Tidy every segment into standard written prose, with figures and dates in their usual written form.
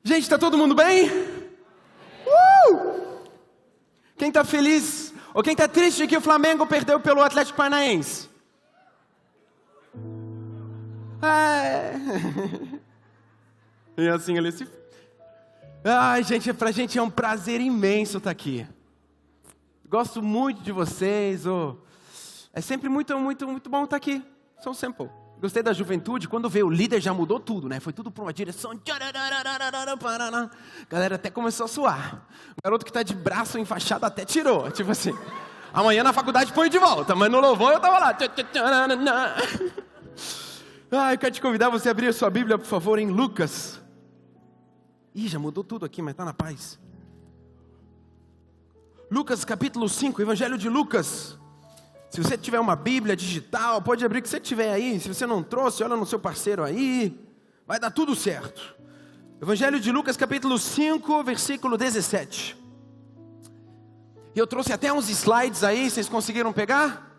Gente, está todo mundo bem? Quem está feliz ou quem está triste que o Flamengo perdeu pelo Atlético Paranaense? E assim ele se... Ai, gente, pra gente é um prazer imenso estar aqui. Gosto muito de vocês. É sempre muito bom estar aqui. So simple. Gostei da juventude. Quando veio o líder já mudou tudo, né? Foi tudo para uma direção. A galera até começou a suar. O garoto que está de braço enfaixado até tirou. Tipo assim, amanhã na faculdade põe de volta. Mas no louvor eu estava lá. Eu quero te convidar você a abrir a sua Bíblia, por favor, em Lucas. Ih, já mudou tudo aqui, mas está na paz. Lucas capítulo 5, Evangelho de Lucas. Se você tiver uma Bíblia digital, pode abrir o que você tiver aí. Se você não trouxe, olha no seu parceiro aí. Vai dar tudo certo. Evangelho de Lucas capítulo 5, versículo 17. Eu trouxe até uns slides aí, vocês conseguiram pegar?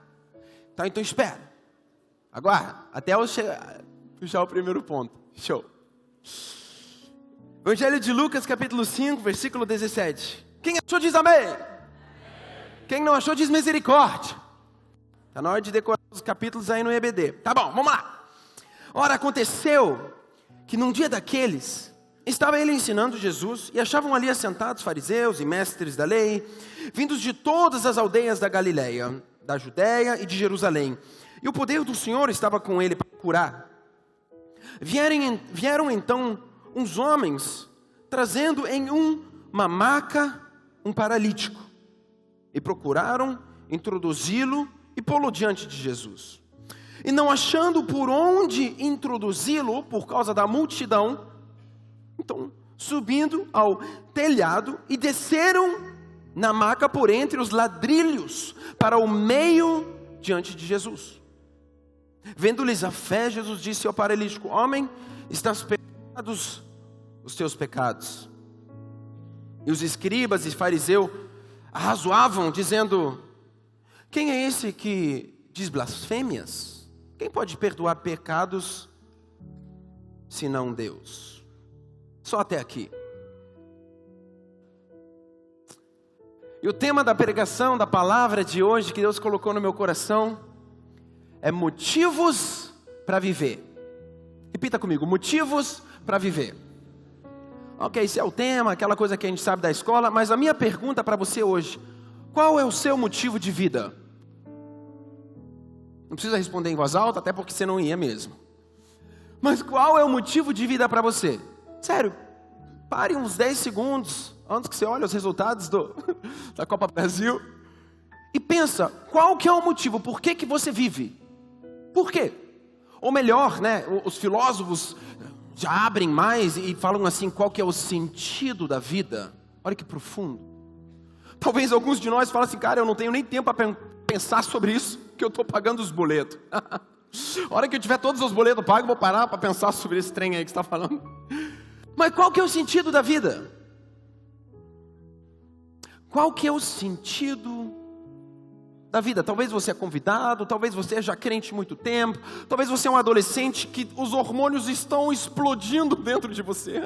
Tá, então espera. Agora, até eu puxar o primeiro ponto. Show. Evangelho de Lucas capítulo 5, versículo 17. Quem achou diz amém. Quem não achou diz misericórdia. Está na hora de decorar os capítulos aí no EBD. Tá bom, vamos lá. Ora, aconteceu que num dia daqueles, estava ele ensinando Jesus, e achavam ali assentados fariseus e mestres da lei, vindos de todas as aldeias da Galileia, da Judéia e de Jerusalém. E o poder do Senhor estava com ele para curar. Vieram então uns homens, trazendo em uma maca um paralítico, e procuraram introduzi-lo e pô-lo diante de Jesus. E não achando por onde introduzi-lo, por causa da multidão, então, subindo ao telhado, e desceram na maca por entre os ladrilhos, para o meio diante de Jesus. Vendo-lhes a fé, Jesus disse ao paralítico: homem, estás perdoados os teus pecados. E os escribas e fariseus arrazoavam, dizendo: quem é esse que diz blasfêmias? Quem pode perdoar pecados, senão Deus? Só até aqui. E o tema da pregação, da palavra de hoje, que Deus colocou no meu coração, é motivos para viver. Repita comigo: motivos para viver. Ok, esse é o tema, aquela coisa que a gente sabe da escola, mas a minha pergunta para você hoje: qual é o seu motivo de vida? Não precisa responder em voz alta, até porque você não ia mesmo. Mas qual é o motivo de vida para você? Sério, pare uns 10 segundos antes que você olhe os resultados da Copa Brasil e pensa, qual que é o motivo? Por que você vive? Por quê? Ou melhor, né, os filósofos já abrem mais e falam assim, qual que é o sentido da vida? Olha que profundo. Talvez alguns de nós falem assim, cara, eu não tenho nem tempo para pensar sobre isso, que eu estou pagando os boletos. A hora que eu tiver todos os boletos pagos, eu vou parar para pensar sobre esse trem aí que você está falando. Mas qual que é o sentido da vida? Qual que é o sentido da vida? Talvez você é convidado, talvez você é já crente há muito tempo, talvez você é um adolescente que os hormônios estão explodindo dentro de você.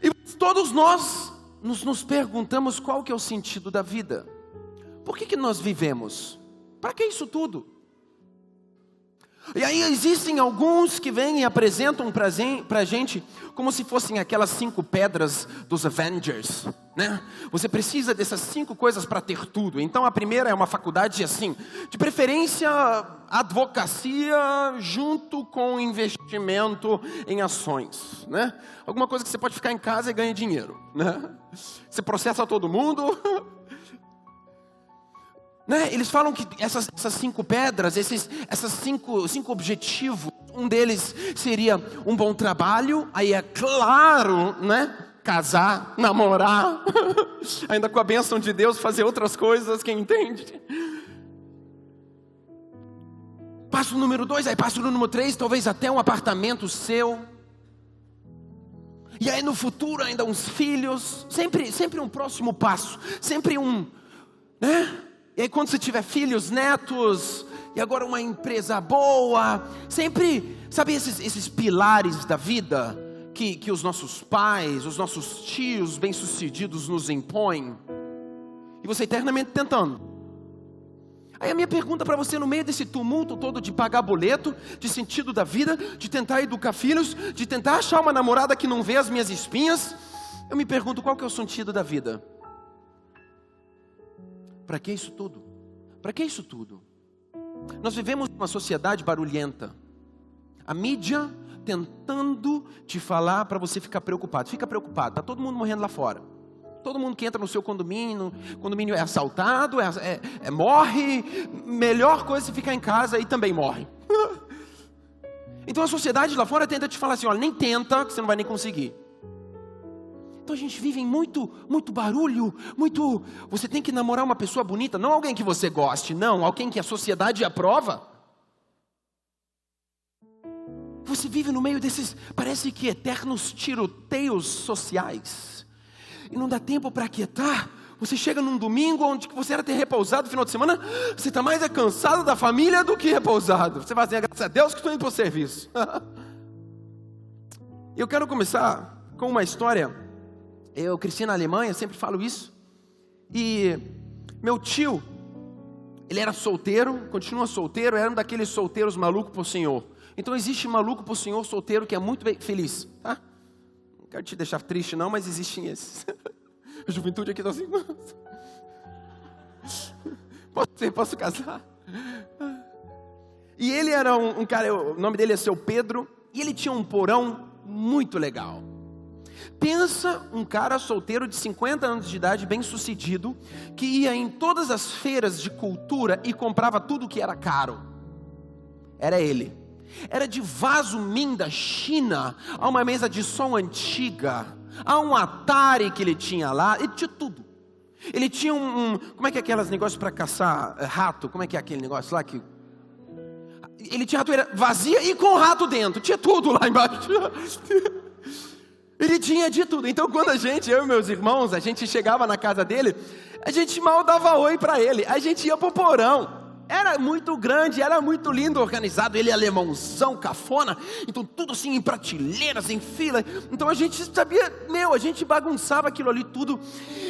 E todos nós nos perguntamos qual que é o sentido da vida. Por que nós vivemos? Para que isso tudo? E aí existem alguns que vêm e apresentam para a gente como se fossem aquelas 5 pedras dos Avengers, né? Você precisa dessas 5 coisas para ter tudo. Então a primeira é uma faculdade assim, de preferência advocacia junto com investimento em ações, né? Alguma coisa que você pode ficar em casa e ganha dinheiro, né? Você processa todo mundo. Né? Eles falam que essas 5 pedras, esses cinco objetivos, um deles seria um bom trabalho, aí é claro, né? Casar, namorar, ainda com a bênção de Deus, fazer outras coisas, quem entende? Passo número 2, aí passo número 3, talvez até um apartamento seu. E aí no futuro ainda uns filhos, sempre um próximo passo, sempre né? E aí quando você tiver filhos, netos, e agora uma empresa boa, sempre, sabe esses pilares da vida, que os nossos pais, os nossos tios bem-sucedidos nos impõem, e você eternamente tentando. Aí a minha pergunta para você, no meio desse tumulto todo de pagar boleto, de sentido da vida, de tentar educar filhos, de tentar achar uma namorada que não vê as minhas espinhas, eu me pergunto, qual que é o sentido da vida? Para que isso tudo? Para que isso tudo? Nós vivemos uma sociedade barulhenta. A mídia tentando te falar para você ficar preocupado. Fica preocupado, está todo mundo morrendo lá fora. Todo mundo que entra no seu condomínio é assaltado, morre. Melhor coisa é ficar em casa e também morre. Então a sociedade lá fora tenta te falar assim, olha, nem tenta, que você não vai nem conseguir. Então a gente vive em muito barulho, você tem que namorar uma pessoa bonita, não alguém que você goste, não, alguém que a sociedade aprova. Você vive no meio desses, parece que eternos tiroteios sociais. E não dá tempo para aquietar. Você chega num domingo onde você era ter repousado no final de semana, você está mais cansado da família do que repousado. Você vai dizer, graças a Deus que estou indo para o serviço. Eu quero começar com uma história. Eu cresci na Alemanha, sempre falo isso. E meu tio, ele era solteiro, continua solteiro, era um daqueles solteiros malucos por Senhor. Então existe maluco por Senhor solteiro que é muito feliz, tá? Não quero te deixar triste não, mas existem esses. A juventude aqui está assim. Posso casar? E ele era um cara, o nome dele é seu Pedro, e ele tinha um porão muito legal. Pensa um cara solteiro de 50 anos de idade, bem sucedido, que ia em todas as feiras de cultura e comprava tudo que era caro. Era ele. Era de vaso Min da China, a uma mesa de som antiga, a um Atari que ele tinha lá, ele tinha tudo. Ele tinha como é que é aqueles negócios para caçar rato, como é que é aquele negócio lá que... Ele tinha ratoeira vazia e com rato dentro, tinha tudo lá embaixo. Ele tinha de tudo. Então quando eu e meus irmãos, a gente chegava na casa dele, a gente mal dava oi para ele, a gente ia pro porão. Era muito grande, era muito lindo, organizado. Ele é alemãozão, cafona. Então tudo assim em prateleiras, em fila. Então a gente sabia, a gente bagunçava aquilo ali tudo.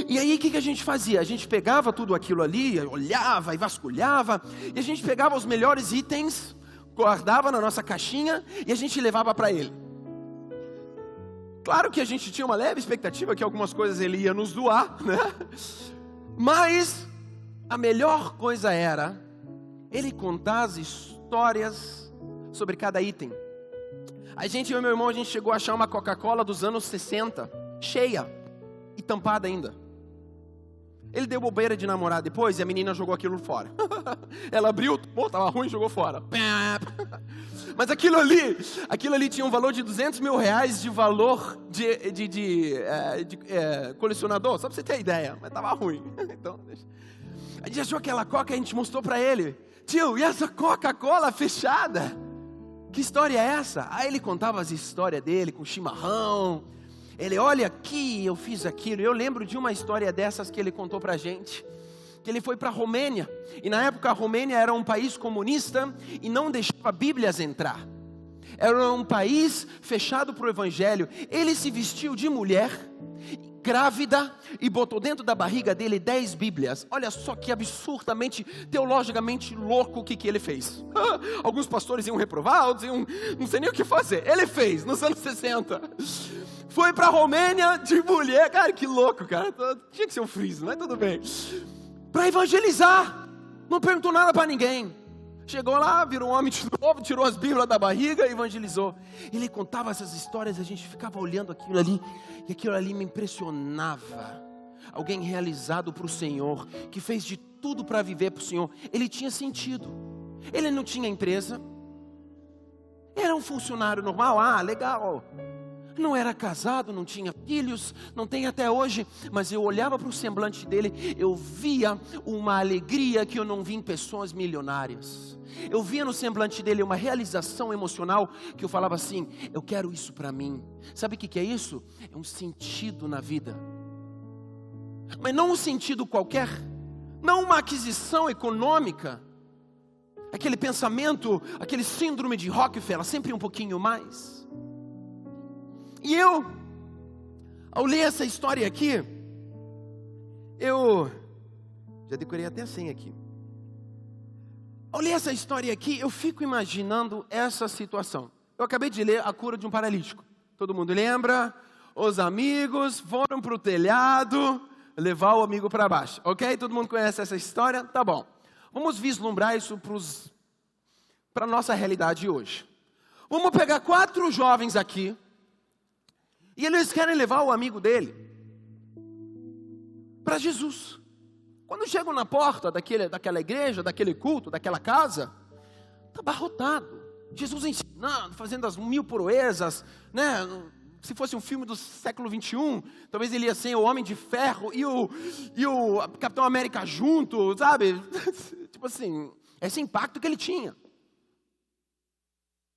E aí o que a gente fazia? A gente pegava tudo aquilo ali, olhava e vasculhava. E a gente pegava os melhores itens, guardava na nossa caixinha e a gente levava para ele. Claro que a gente tinha uma leve expectativa que algumas coisas ele ia nos doar, né? Mas a melhor coisa era ele contar as histórias sobre cada item. Eu e meu irmão, a gente chegou a achar uma Coca-Cola dos anos 60, cheia e tampada ainda. Ele deu bobeira de namorar depois e a menina jogou aquilo fora. Ela abriu, estava ruim, jogou fora. Mas aquilo ali tinha um valor de R$200 mil de valor de colecionador, só para você ter ideia, mas estava ruim. Então, a gente achou aquela Coca e a gente mostrou para ele. Tio, e essa Coca-Cola fechada? Que história é essa? Aí ele contava as histórias dele com chimarrão. Ele, olha aqui, eu fiz aquilo. Eu lembro de uma história dessas que ele contou pra gente. Que ele foi para a Romênia. E na época a Romênia era um país comunista e não deixava Bíblias entrar. Era um país fechado para o Evangelho. Ele se vestiu de mulher, grávida, e botou dentro da barriga dele 10 Bíblias. Olha só que absurdamente, teologicamente louco o que ele fez. Alguns pastores iam reprovar, outros iam, não sei nem o que fazer. Ele fez, nos anos 60. Foi para a Romênia de mulher. Cara, que louco, cara. Tinha que ser um friso, mas tudo bem. Para evangelizar. Não perguntou nada para ninguém. Chegou lá, virou um homem de novo, tirou as Bíblias da barriga e evangelizou. Ele contava essas histórias, a gente ficava olhando aquilo ali, e aquilo ali me impressionava. Alguém realizado para o Senhor, que fez de tudo para viver para o Senhor. Ele tinha sentido. Ele não tinha empresa. Era um funcionário normal, legal. Não era casado, não tinha filhos, não tem até hoje, mas eu olhava para o semblante dele, eu via uma alegria que eu não vi em pessoas milionárias. Eu via no semblante dele uma realização emocional que eu falava assim, eu quero isso para mim. Sabe o que é isso? É um sentido na vida. Mas não um sentido qualquer, não uma aquisição econômica. Aquele pensamento, aquele síndrome de Rockefeller, sempre um pouquinho mais. E eu, ao ler essa história aqui, eu já decorei até a senha aqui. Ao ler essa história aqui, eu fico imaginando essa situação. Eu acabei de ler a cura de um paralítico. Todo mundo lembra? Os amigos foram para o telhado levar o amigo para baixo. Ok? Todo mundo conhece essa história? Tá bom. Vamos vislumbrar isso para a nossa realidade hoje. Vamos pegar 4 jovens aqui. E eles querem levar o amigo dele para Jesus. Quando chegam na porta daquela igreja, daquele culto, daquela casa, está abarrotado. Jesus ensinando, fazendo as 1000 proezas, né? Se fosse um filme do século 21, talvez ele ia ser o Homem de Ferro e o Capitão América junto, sabe? Tipo assim, esse impacto que ele tinha.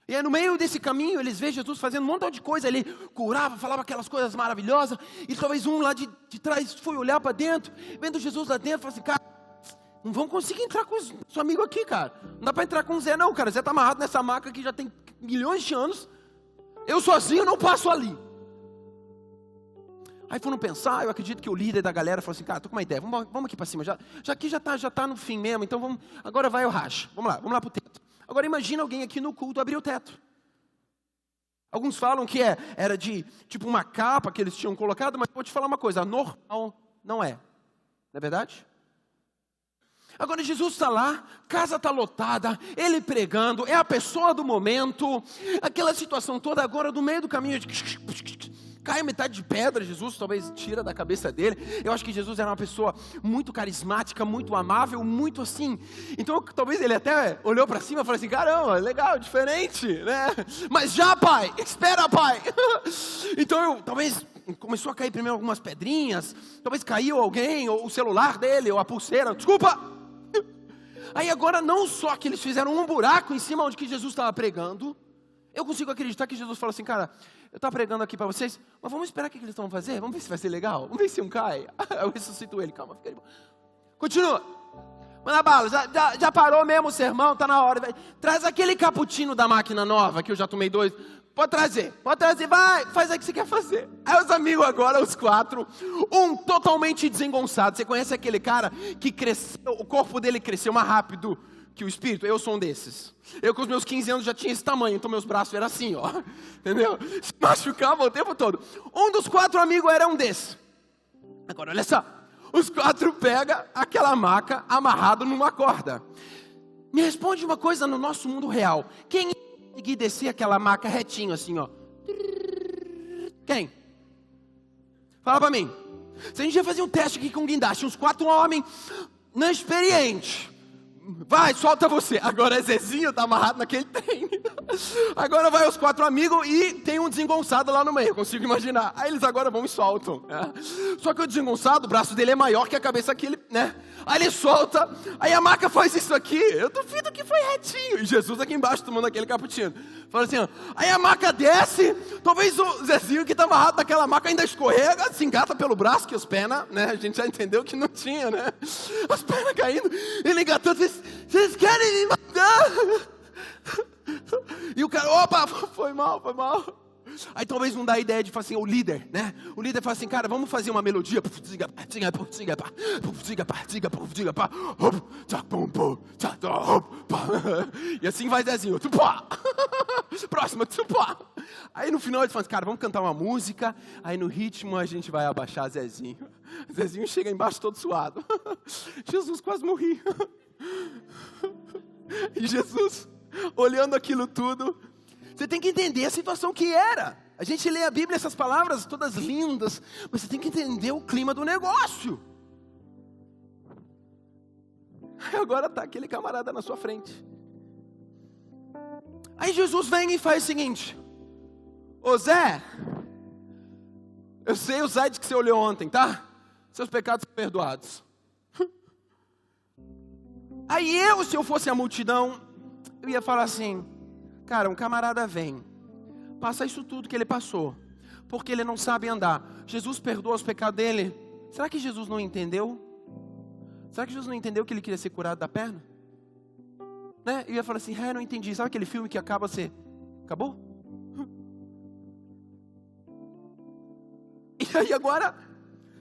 E aí no meio desse caminho, eles veem Jesus fazendo um montão de coisa. Ele curava, falava aquelas coisas maravilhosas. E talvez um lá de trás foi olhar para dentro, vendo Jesus lá dentro, falou assim, cara, não vamos conseguir entrar com seu amigo aqui, cara. Não dá para entrar com o Zé não, cara. Zé está amarrado nessa maca que já tem milhões de anos. Eu sozinho não passo ali. Aí foram pensar, eu acredito que o líder da galera falou assim, cara, tô com uma ideia, vamos aqui para cima. Já aqui já tá no fim mesmo, então agora vai o racha. Vamos lá pro teto. Agora imagina alguém aqui no culto abrir o teto. Alguns falam que era de tipo uma capa que eles tinham colocado, mas vou te falar uma coisa, normal não é. Não é verdade? Agora Jesus está lá, casa está lotada, ele pregando, é a pessoa do momento, aquela situação toda agora do meio do caminho, cai metade de pedra, Jesus talvez tira da cabeça dele. Eu acho que Jesus era uma pessoa muito carismática, muito amável, muito assim. Então talvez ele até olhou para cima e falou assim, caramba, legal, diferente, né? Mas já pai, espera pai. Então talvez começou a cair primeiro algumas pedrinhas, talvez caiu alguém, ou o celular dele, ou a pulseira, desculpa. Aí agora não só que eles fizeram um buraco em cima onde que Jesus estava pregando, eu consigo acreditar que Jesus falou assim, cara, eu estou pregando aqui para vocês, mas vamos esperar o que eles estão fazer, vamos ver se vai ser legal, vamos ver se um cai. Eu ressuscito ele, calma, fica aí. Continua, manda bala, já parou mesmo o sermão, está na hora, traz aquele cappuccino da máquina nova, que eu já tomei 2, pode trazer, vai, faz aí o que você quer fazer. Aí os amigos agora, os 4, um totalmente desengonçado, você conhece aquele cara que cresceu, o corpo dele cresceu mais rápido que o espírito? Eu sou um desses. Eu com os meus 15 anos já tinha esse tamanho, então meus braços eram assim, ó. Entendeu? Se machucava o tempo todo. Um dos 4 amigos era um desses. Agora, olha só. Os 4 pegam aquela maca amarrado numa corda. Me responde uma coisa no nosso mundo real. Quem ia conseguir descer aquela maca retinho assim, ó? Quem? Fala pra mim. Se a gente ia fazer um teste aqui com guindaste, uns 4 homens inexperientes. Vai, solta você. Agora é Zezinho, tá amarrado naquele trem. Agora vai os 4 amigos e tem um desengonçado lá no meio, consigo imaginar. Aí eles agora vão e soltam, né? Só que o desengonçado, o braço dele é maior que a cabeça aquele, né? Aí ele solta, aí a maca faz isso aqui. Eu duvido que foi retinho. E Jesus aqui embaixo tomando aquele cappuccino. Fala assim, ó, aí a maca desce, talvez o Zezinho que tá amarrado naquela maca ainda escorrega, se engata pelo braço, que as pernas, né? A gente já entendeu que não tinha, né? As pernas caindo, ele engatando, vocês querem me matar? E o cara, opa, foi mal. Aí talvez não dá a ideia de fazer assim, o líder, né? O líder fala assim, cara, vamos fazer uma melodia. E assim vai Zezinho. Próximo. Aí no final eles falam assim, cara, vamos cantar uma música. Aí no ritmo a gente vai abaixar Zezinho. Zezinho chega embaixo todo suado. Jesus, quase morri. E Jesus, olhando aquilo tudo, você tem que entender a situação que era. A gente lê a Bíblia, essas palavras todas lindas, mas você tem que entender o clima do negócio. Agora está aquele camarada na sua frente. Aí Jesus vem e faz o seguinte: ô Zé, eu sei o site que você olhou ontem, tá? Seus pecados são perdoados. Aí se eu fosse a multidão, eu ia falar assim, cara, um camarada vem, passa isso tudo que ele passou, porque ele não sabe andar. Jesus perdoa os pecados dele. Será que Jesus não entendeu? Será que Jesus não entendeu que ele queria ser curado da perna? Né? Eu ia falar assim, não entendi. Sabe aquele filme que acaba, você acabou? aí agora,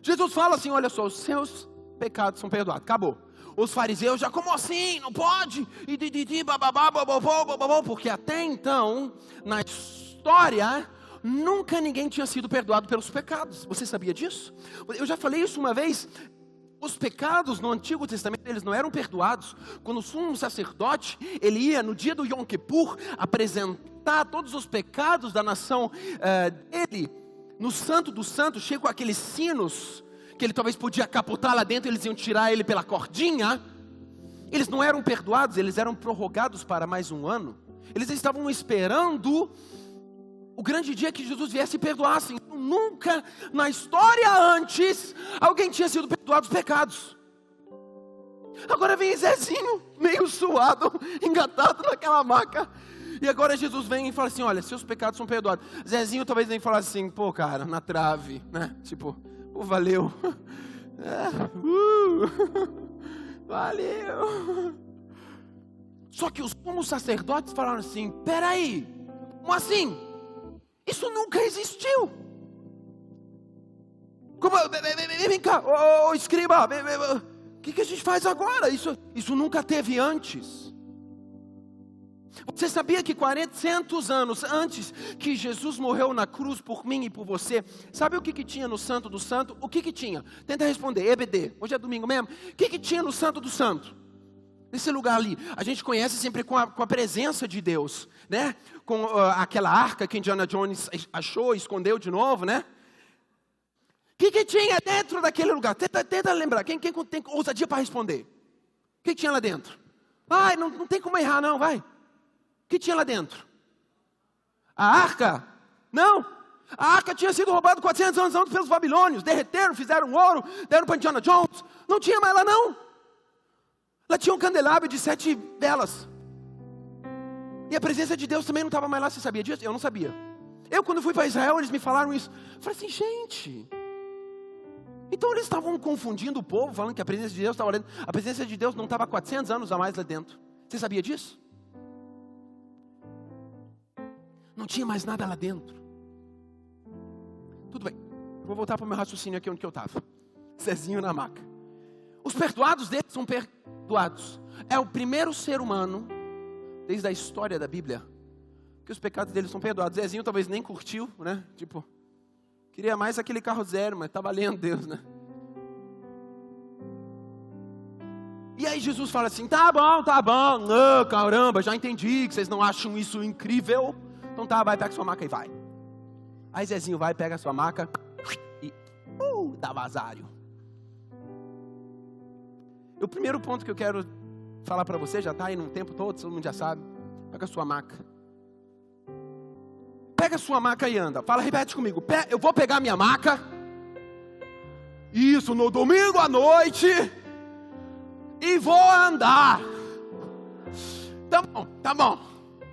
Jesus fala assim, olha só, os seus pecados são perdoados, acabou. Os fariseus já, como assim? Não pode? Porque até então, na história, nunca ninguém tinha sido perdoado pelos pecados. Você sabia disso? Eu já falei isso uma vez. Os pecados no Antigo Testamento, eles não eram perdoados. Quando o sumo sacerdote, ele ia no dia do Yom Kippur, apresentar todos os pecados da nação dele, no Santo dos Santos, cheio com aqueles sinos, que ele talvez podia capotar lá dentro, eles iam tirar ele pela cordinha. Eles não eram perdoados, eles eram prorrogados para mais um ano. Eles estavam esperando o grande dia que Jesus viesse e perdoasse. Então, nunca na história antes alguém tinha sido perdoado os pecados. Agora vem Zezinho, meio suado, engatado naquela maca. E agora Jesus vem e fala assim, olha, seus pecados são perdoados. Zezinho talvez nem fale assim, pô cara, na trave, né? Tipo, pô, valeu. Valeu. Só que os sumos sacerdotes falaram assim, peraí, como assim? Isso nunca existiu. Como, vem cá, ô escriba, o que a gente faz agora? Isso nunca teve antes. Você sabia que 400 anos antes que Jesus morreu na cruz por mim e por você, sabe o que tinha no Santo do Santo? O que tinha? Tenta responder, EBD, hoje é domingo mesmo. O que tinha no Santo do Santo? Nesse lugar ali, a gente conhece sempre com a presença de Deus, né? Com aquela arca que Indiana Jones achou, escondeu de novo, né? O que tinha dentro daquele lugar? Tenta lembrar, quem tem ousadia para responder? O que tinha lá dentro? Ai, não tem como errar não, vai. O que tinha lá dentro? A arca? Não. A arca tinha sido roubada 400 anos antes pelos babilônios. Derreteram, fizeram ouro, deram para Indiana Jones. Não tinha mais lá não. Lá tinha um candelabro de 7 velas. E a presença de Deus também não estava mais lá. Você sabia disso? Eu não sabia. Eu quando fui para Israel, eles me falaram isso. Eu falei assim, gente... Então eles estavam confundindo o povo, falando que a presença de Deus estava lá dentro. A presença de Deus não estava 400 anos a mais lá dentro. Você sabia disso? Não tinha mais nada lá dentro. Tudo bem. Vou voltar para o meu raciocínio aqui onde eu estava. Zezinho na maca. Os perdoados deles são perdoados. É o primeiro ser humano, desde a história da Bíblia, que os pecados deles são perdoados. Zezinho talvez nem curtiu, né? Tipo, queria mais aquele carro zero, mas tá valendo Deus, né? E aí Jesus fala assim, tá bom. Oh, caramba, já entendi que vocês não acham isso incrível. Então tá, vai, pega sua maca e vai. Aí Zezinho vai, pega a sua maca e dá vazário. O primeiro ponto que eu quero falar para você, já está aí no tempo todo mundo já sabe. Pega a sua maca. Pega a sua maca e anda. Fala, repete comigo. Eu vou pegar minha maca. Isso, no domingo à noite. E vou andar. Tá bom.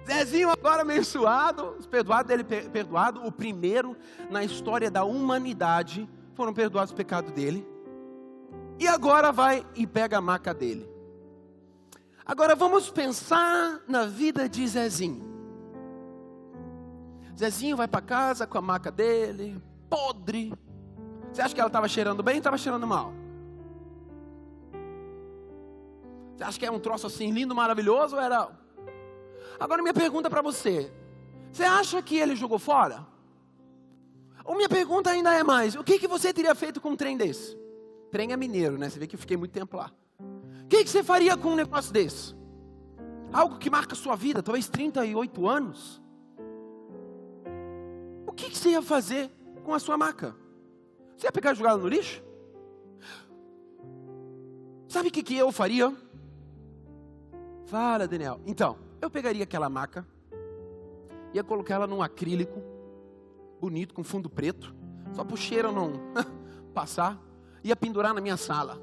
Zezinho agora meio suado, os perdoados dele perdoado, o primeiro na história da humanidade foram perdoados o pecado dele. E agora vai e pega a maca dele. Agora vamos pensar na vida de Zezinho. Zezinho vai para casa com a maca dele, podre. Você acha que ela estava cheirando bem ou estava cheirando mal? Você acha que é um troço assim lindo, maravilhoso ou era... Agora minha pergunta para você. Você acha que ele jogou fora? Ou minha pergunta ainda é mais. O que você teria feito com um trem desse? Trem é mineiro, né? Você vê que eu fiquei muito tempo lá. O que você faria com um negócio desse? Algo que marca a sua vida, talvez 38 anos. O que você ia fazer com a sua maca? Você ia pegar e jogar ela no lixo? Sabe o que eu faria? Fala, Daniel. Então, eu pegaria aquela maca, ia colocar ela num acrílico, bonito, com fundo preto, só para o cheiro não passar, ia pendurar na minha sala.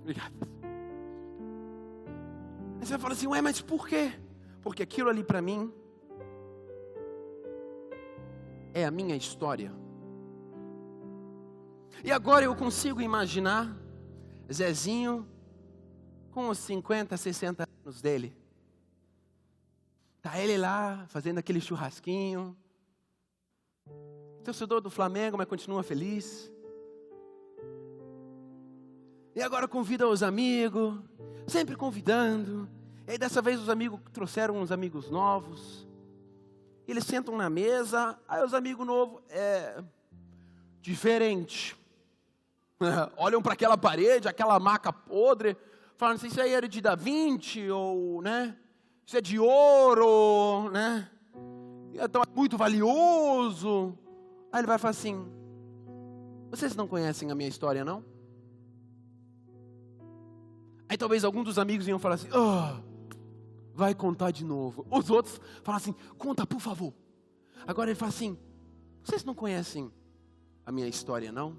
Obrigado. Aí você vai falar assim, ué, mas por quê? Porque aquilo ali para mim é a minha história. E agora eu consigo imaginar Zezinho com os 50, 60 anos dele. Tá ele lá, fazendo aquele churrasquinho. Torcedor do Flamengo, mas continua feliz. E agora convida os amigos, sempre convidando. E aí dessa vez os amigos trouxeram uns amigos novos. Eles sentam na mesa, aí os amigos novos, diferente. Olham para aquela parede, aquela maca podre, falam, não sei se isso aí era de Da Vinci, ou, né? Isso é de ouro, né? Então é muito valioso. Aí ele vai falar assim, vocês não conhecem a minha história, não? Aí talvez algum dos amigos iam falar assim, vai contar de novo. Os outros falam assim, conta por favor. Agora ele fala assim, vocês não conhecem a minha história, não?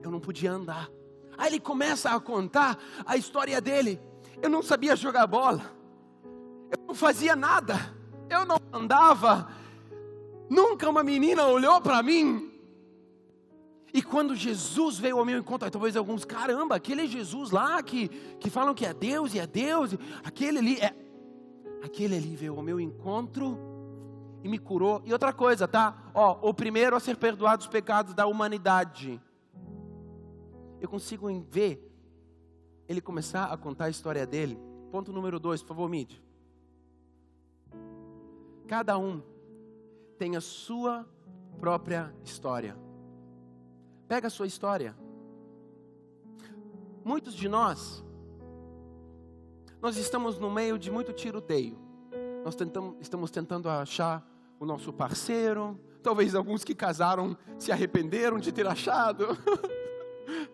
Eu não podia andar. Aí ele começa a contar a história dele. Eu não sabia jogar bola. Eu não fazia nada. Eu não andava. Nunca uma menina olhou para mim. E quando Jesus veio ao meu encontro, aí talvez alguns, caramba, aquele é Jesus lá que falam que é Deus e é Deus. Aquele ali veio ao meu encontro e me curou. E outra coisa, tá? O primeiro a ser perdoado os pecados da humanidade. Eu consigo ver ele começar a contar a história dele. Ponto número 2, por favor, Mid. Cada um tem a sua própria história. Pega a sua história. Muitos de nós estamos no meio de muito tiroteio. Nós estamos tentando achar o nosso parceiro. Talvez alguns que casaram se arrependeram de ter achado.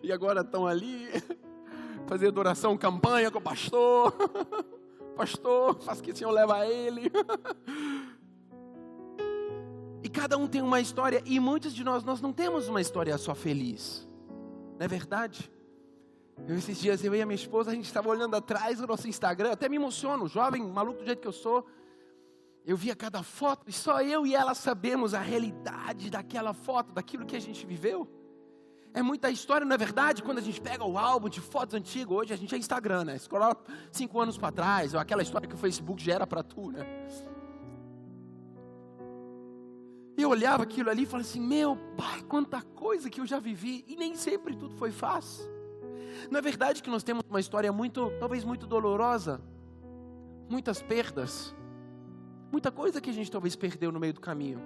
E agora estão ali, fazendo oração, campanha com o pastor. Pastor, faz que o Senhor leva ele. E cada um tem uma história, e muitos de nós não temos uma história só feliz. Não é verdade? Esses dias eu e a minha esposa, a gente estava olhando atrás do nosso Instagram, até me emociono, jovem, maluco do jeito que eu sou. Eu via cada foto, e só eu e ela sabemos a realidade daquela foto, daquilo que a gente viveu. É muita história, não é verdade? Quando a gente pega o álbum de fotos antigas, hoje a gente é Instagram, né? Escola 5 anos para trás, ou aquela história que o Facebook já era para tu, né? Eu olhava aquilo ali e falava assim, meu pai, quanta coisa que eu já vivi, e nem sempre tudo foi fácil. Não é verdade que nós temos uma história talvez muito dolorosa, muitas perdas, muita coisa que a gente talvez perdeu no meio do caminho.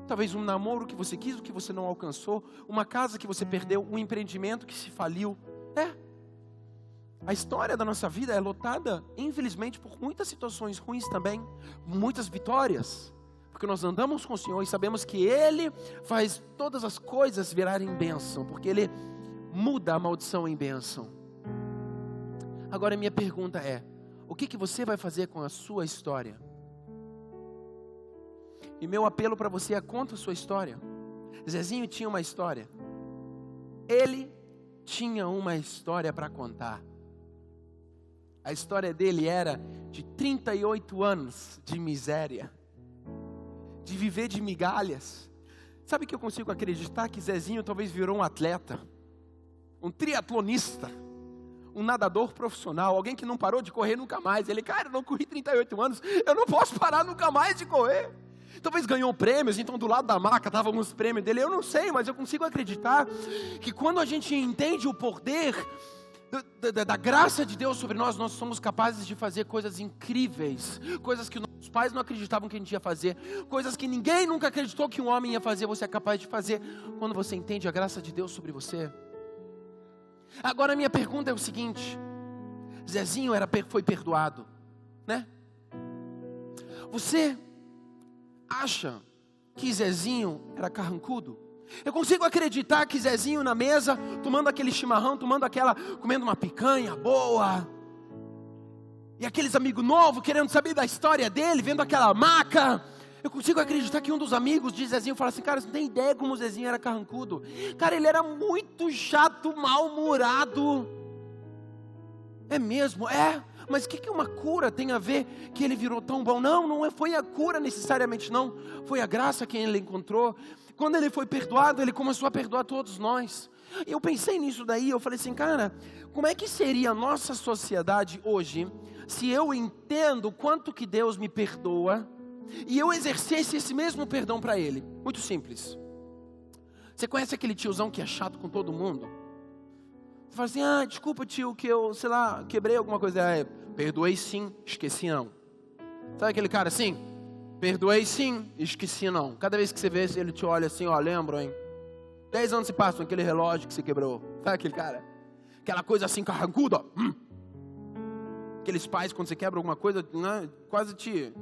Talvez um namoro que você quis, o que você não alcançou, uma casa que você perdeu, um empreendimento que se faliu. A história da nossa vida é lotada, infelizmente, por muitas situações ruins também, muitas vitórias. Porque nós andamos com o Senhor e sabemos que Ele faz todas as coisas virarem bênção. Porque Ele muda a maldição em bênção. Agora a minha pergunta é, o que você vai fazer com a sua história? E meu apelo para você é, conta a sua história. Zezinho tinha uma história. Ele tinha uma história para contar. A história dele era de 38 anos de miséria. De viver de migalhas. Sabe que eu consigo acreditar que Zezinho talvez virou um atleta, um triatlonista, um nadador profissional, alguém que não parou de correr nunca mais. Ele, cara, eu não corri 38 anos, eu não posso parar nunca mais de correr. Talvez ganhou prêmios, então do lado da maca estavam uns prêmios dele, eu não sei, mas eu consigo acreditar que quando a gente entende o poder da graça de Deus sobre nós somos capazes de fazer coisas incríveis, coisas que nossos pais não acreditavam que a gente ia fazer, coisas que ninguém nunca acreditou que um homem ia fazer, você é capaz de fazer, quando você entende a graça de Deus sobre você. Agora a minha pergunta é o seguinte, Zezinho foi perdoado, né? Você acha que Zezinho era carrancudo? Eu consigo acreditar que Zezinho na mesa, tomando aquele chimarrão, comendo uma picanha boa, e aqueles amigos novos querendo saber da história dele, vendo aquela maca. Eu consigo acreditar que um dos amigos de Zezinho fala assim, cara, você não tem ideia como o Zezinho era carrancudo. Cara, ele era muito chato, mal-humorado. É mesmo? Mas o que uma cura tem a ver que ele virou tão bom? Não foi a cura necessariamente, não. Foi a graça que ele encontrou. Quando ele foi perdoado, ele começou a perdoar todos nós. Eu pensei nisso daí, eu falei assim, cara, como é que seria a nossa sociedade hoje, se eu entendo quanto que Deus me perdoa, e eu exercesse esse mesmo perdão para ele. Muito simples. Você conhece aquele tiozão que é chato com todo mundo? Você fala assim, desculpa tio, que eu, sei lá, quebrei alguma coisa. Perdoei sim, esqueci não. Sabe aquele cara assim? Perdoei sim, esqueci não. Cada vez que você vê, ele te olha assim, lembro, hein? 10 anos se passam, aquele relógio que você quebrou. Sabe aquele cara? Aquela coisa assim, carrancuda. Aqueles pais, quando você quebra alguma coisa, né, quase te...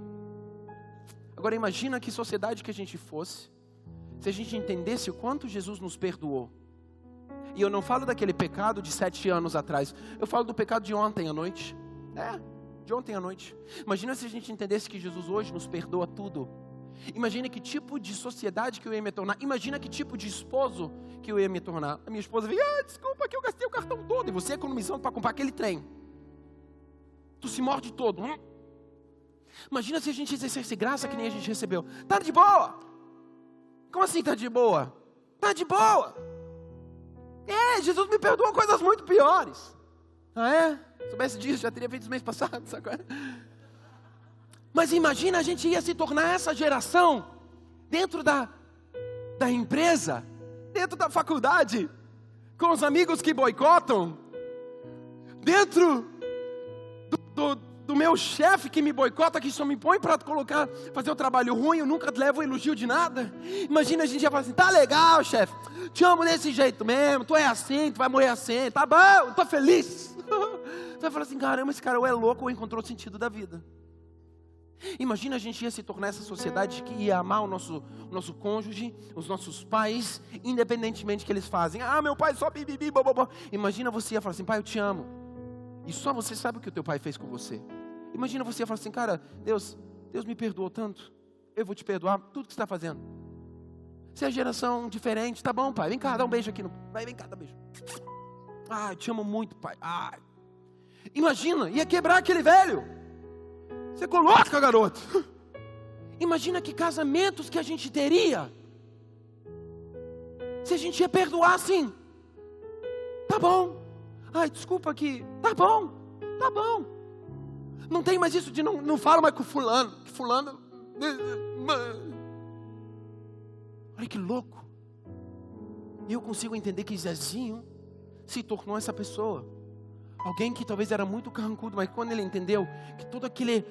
Agora imagina que sociedade que a gente fosse, se a gente entendesse o quanto Jesus nos perdoou. E eu não falo daquele pecado de 7 anos atrás. Eu falo do pecado de ontem à noite. De ontem à noite. Imagina se a gente entendesse que Jesus hoje nos perdoa tudo. Imagina que tipo de sociedade que eu ia me tornar. Imagina que tipo de esposo que eu ia me tornar. A minha esposa vem, desculpa que eu gastei o cartão todo. E você economizando para comprar aquele trem. Tu se morde todo. Imagina se a gente exercesse graça que nem a gente recebeu. Tá de boa. Como assim tá de boa? Tá de boa. Jesus me perdoou coisas muito piores. Se soubesse disso, já teria feito os meses passados. Sabe? Mas imagina, a gente ia se tornar essa geração dentro da empresa, dentro da faculdade, com os amigos que boicotam, dentro do meu chefe que me boicota, que só me põe para fazer o trabalho ruim, eu nunca levo elogio de nada. Imagina a gente ia falar assim, tá legal chefe, te amo desse jeito mesmo, tu é assim, tu vai morrer assim, tá bom, tô feliz. Tu vai falar assim, caramba, esse cara ou é louco ou encontrou o sentido da vida. Imagina a gente ia se tornar essa sociedade que ia amar o nosso cônjuge, os nossos pais, independentemente do que eles fazem. Meu pai só bibibi, bababá. Imagina você ia falar assim, pai, eu te amo. E só você sabe o que o teu pai fez com você. Imagina você ia falar assim, cara, Deus me perdoou tanto. Eu vou te perdoar tudo que você está fazendo. Você é geração diferente, tá bom, pai? Vem cá, dá um beijo aqui. Vem cá, dá um beijo. Eu te amo muito, pai. Imagina, ia quebrar aquele velho. Você coloca, garoto. Imagina que casamentos que a gente teria se a gente ia perdoar assim. Tá bom. Desculpa que... Tá bom. Não tem mais isso de não fala mais com fulano. Fulano... Olha que louco. E eu consigo entender que Zezinho se tornou essa pessoa. Alguém que talvez era muito carrancudo, mas quando ele entendeu que todo aquele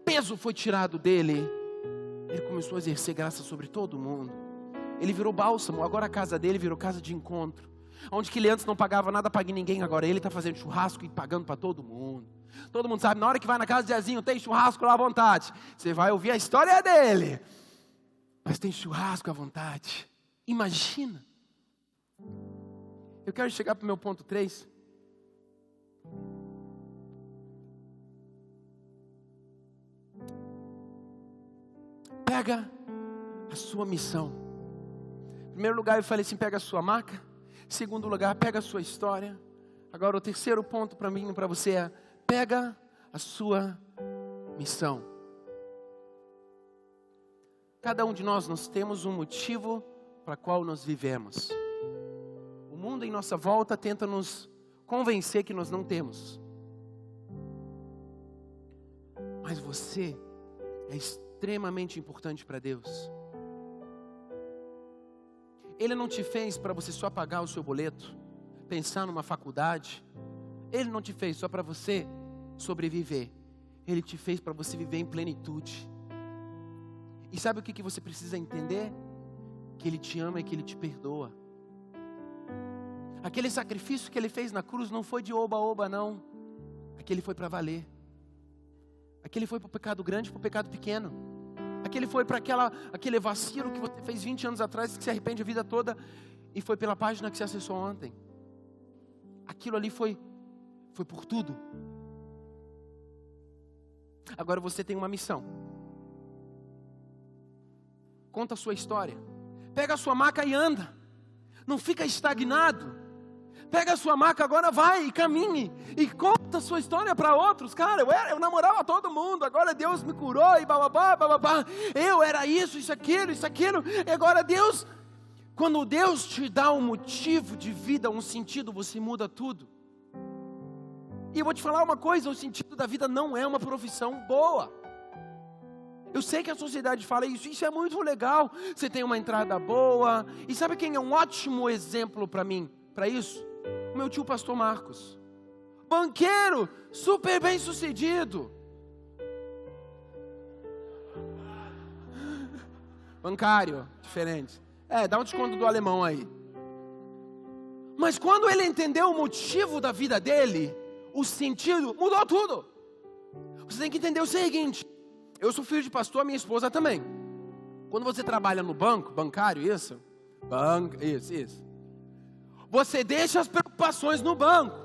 peso foi tirado dele, ele começou a exercer graça sobre todo mundo. Ele virou bálsamo. Agora a casa dele virou casa de encontro. Onde que ele antes não pagava nada para ninguém, agora ele está fazendo churrasco e pagando para todo mundo. Todo mundo sabe, na hora que vai na casa de Zezinho, tem churrasco lá à vontade. Você vai ouvir a história dele, mas tem churrasco à vontade. Imagina. Eu quero chegar para o meu ponto 3. Pega a sua missão. Em primeiro lugar, eu falei assim, pega a sua maca. Em segundo lugar, pega a sua história. Agora o terceiro ponto para mim e para você é, pega a sua missão. Cada um de nós temos um motivo para qual nós vivemos. O mundo em nossa volta tenta nos convencer que nós não temos. Mas você é extremamente importante para Deus. Ele não te fez para você só pagar o seu boleto, pensar numa faculdade. Ele não te fez só para você sobreviver. Ele te fez para você viver em plenitude. E sabe o que você precisa entender? Que Ele te ama e que Ele te perdoa. Aquele sacrifício que Ele fez na cruz não foi de oba-oba, não. Aquele foi para valer. Aquele foi para o pecado grande, para o pecado pequeno. Aquele foi para aquele vacilo que você fez 20 anos atrás, que se arrepende a vida toda, e foi pela página que você acessou ontem. Aquilo ali foi por tudo. Agora você tem uma missão. Conta a sua história. Pega a sua maca e anda. Não fica estagnado. Pega a sua maca, agora vai e caminhe. E conta a sua história para outros. Cara, eu namorava todo mundo. Agora Deus me curou e bababá, bababá. Eu era isso aquilo. E agora Deus... Quando Deus te dá um motivo de vida, um sentido, você muda tudo. E eu vou te falar uma coisa, o sentido da vida não é uma profissão boa. Eu sei que a sociedade fala isso é muito legal. Você tem uma entrada boa. E sabe quem é um ótimo exemplo para mim, para isso? O meu tio pastor Marcos. Banqueiro, super bem sucedido. Bancário, diferente. Dá um desconto do alemão aí. Mas quando ele entendeu o motivo da vida dele, o sentido, mudou tudo. Você tem que entender o seguinte: eu sou filho de pastor, minha esposa também. Quando você trabalha no banco, bancário, isso. Você deixa as preocupações no banco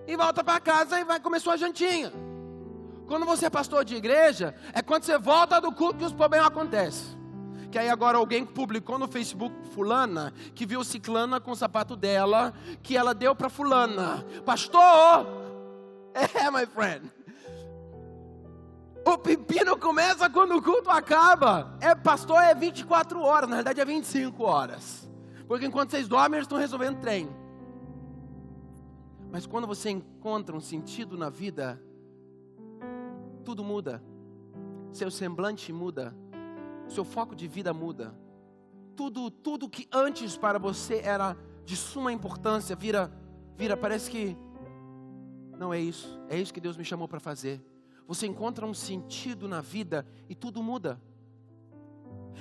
e volta para casa e vai comer sua jantinha. Quando você é pastor de igreja, é quando você volta do culto que os problemas acontecem. Que aí agora alguém publicou no Facebook, fulana, que viu ciclana com o sapato dela, que ela deu para fulana. Pastor! My friend. O pepino começa quando o culto acaba. Pastor, é 24 horas, na verdade é 25 horas. Porque enquanto vocês dormem, eles estão resolvendo trem. Mas quando você encontra um sentido na vida, tudo muda. Seu semblante muda. Seu foco de vida muda. Tudo que antes para você era de suma importância, vira, parece que não é isso. É isso que Deus me chamou para fazer. Você encontra um sentido na vida e tudo muda.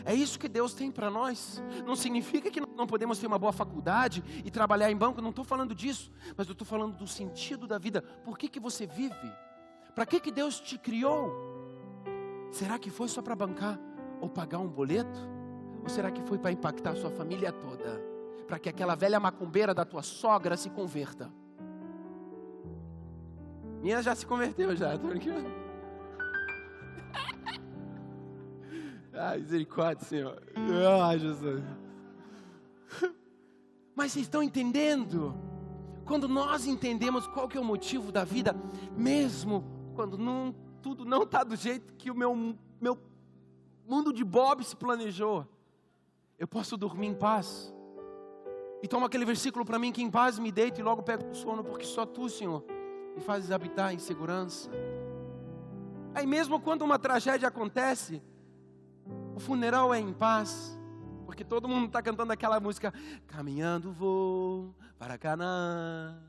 É isso que Deus tem para nós. Não significa que não podemos ter uma boa faculdade e trabalhar em banco, não estou falando disso. Mas eu estou falando do sentido da vida. Por que você vive? Para que Deus te criou? Será que foi só para bancar ou pagar um boleto? Ou será que foi para impactar a sua família toda? Para que aquela velha macumbeira da tua sogra se converta? Minha já se converteu já, estou brincando. Ai, misericórdia, Senhor. Ai, Jesus. Mas vocês estão entendendo? Quando nós entendemos qual que é o motivo da vida, mesmo quando tudo não está do jeito que o meu mundo de Bob se planejou, eu posso dormir em paz. E toma aquele versículo para mim, que em paz me deito e logo pego o sono, porque só Tu, Senhor, me fazes habitar em segurança. Aí mesmo quando uma tragédia acontece, o funeral é em paz, porque todo mundo está cantando aquela música, caminhando vou para Canaã.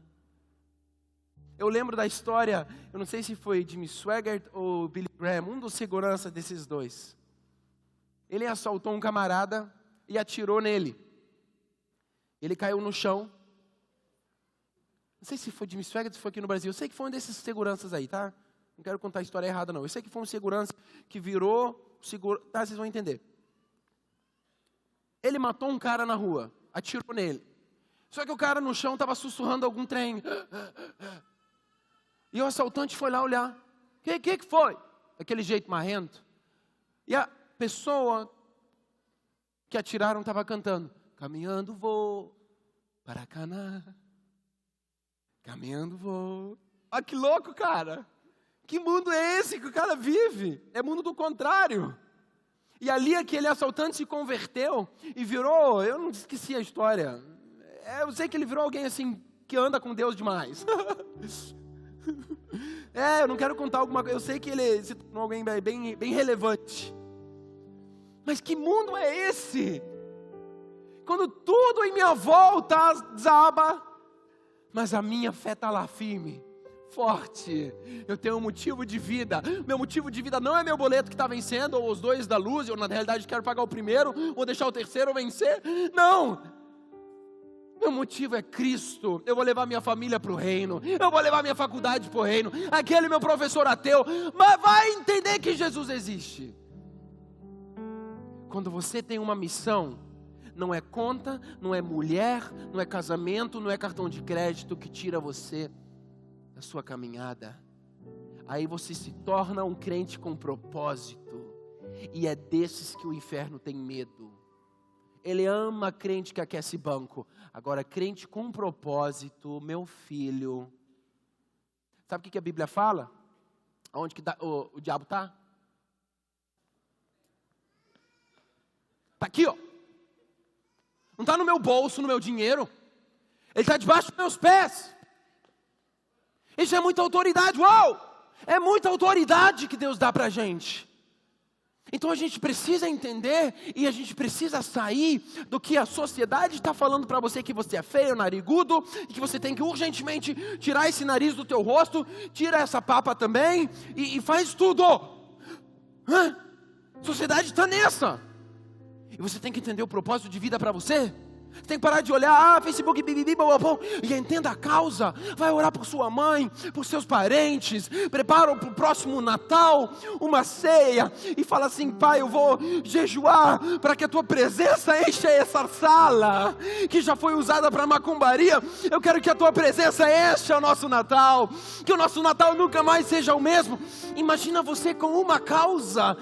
Eu lembro da história, eu não sei se foi Jimmy Swaggart ou Billy Graham, um dos seguranças desses dois. Ele assaltou um camarada e atirou nele. Ele caiu no chão. Não sei se foi Jimmy Swaggart, se foi aqui no Brasil. Eu sei que foi um desses seguranças aí, tá? Não quero contar a história errada, não. Eu sei que foi um segurança que virou... Tá, vocês vão entender. Ele matou um cara na rua, atirou nele. Só que o cara no chão estava sussurrando algum trem. E o assaltante foi lá olhar. Que foi? Daquele jeito marrento. E a pessoa que atiraram estava cantando, caminhando vou para Canaã. Caminhando vou. Ah, que louco, cara. Que mundo é esse que o cara vive? É mundo do contrário. E ali aquele assaltante se converteu e virou, eu não esqueci a história. Eu sei que ele virou alguém assim, que anda com Deus demais. Eu não quero contar alguma coisa, eu sei que ele se tornou alguém bem relevante. Mas que mundo é esse? Quando tudo em minha volta desaba, mas a minha fé está lá firme. Forte, eu tenho um motivo de vida. Meu motivo de vida não é meu boleto que está vencendo, ou os dois da luz, eu na realidade quero pagar o primeiro, ou deixar o terceiro vencer. Não, meu motivo é Cristo. Eu vou levar minha família para o reino, eu vou levar minha faculdade para o reino. Aquele meu professor ateu, mas vai entender que Jesus existe. Quando você tem uma missão, não é conta, não é mulher, não é casamento, não é cartão de crédito que tira você da sua caminhada. Aí você se torna um crente com propósito. E é desses que o inferno tem medo. Ele ama crente que aquece banco. Agora, crente com propósito, meu filho. Sabe o que a Bíblia fala? Onde que o diabo está? Está aqui, ó. Não está no meu bolso, no meu dinheiro. Ele está debaixo dos meus pés. Isso é muita autoridade, uau! É muita autoridade que Deus dá para a gente. Então a gente precisa entender e a gente precisa sair do que a sociedade está falando para você, que você é feio, narigudo, e que você tem que urgentemente tirar esse nariz do teu rosto, tira essa papa também e faz tudo. A sociedade está nessa. E você tem que entender o propósito de vida para você. Você tem que parar de olhar, Facebook, e entenda a causa. Vai orar por sua mãe, por seus parentes. Prepara para o próximo Natal uma ceia e fala assim: Pai, eu vou jejuar para que a tua presença encha essa sala que já foi usada para macumbaria. Eu quero que a tua presença encha o nosso Natal, que o nosso Natal nunca mais seja o mesmo. Imagina você com uma causa,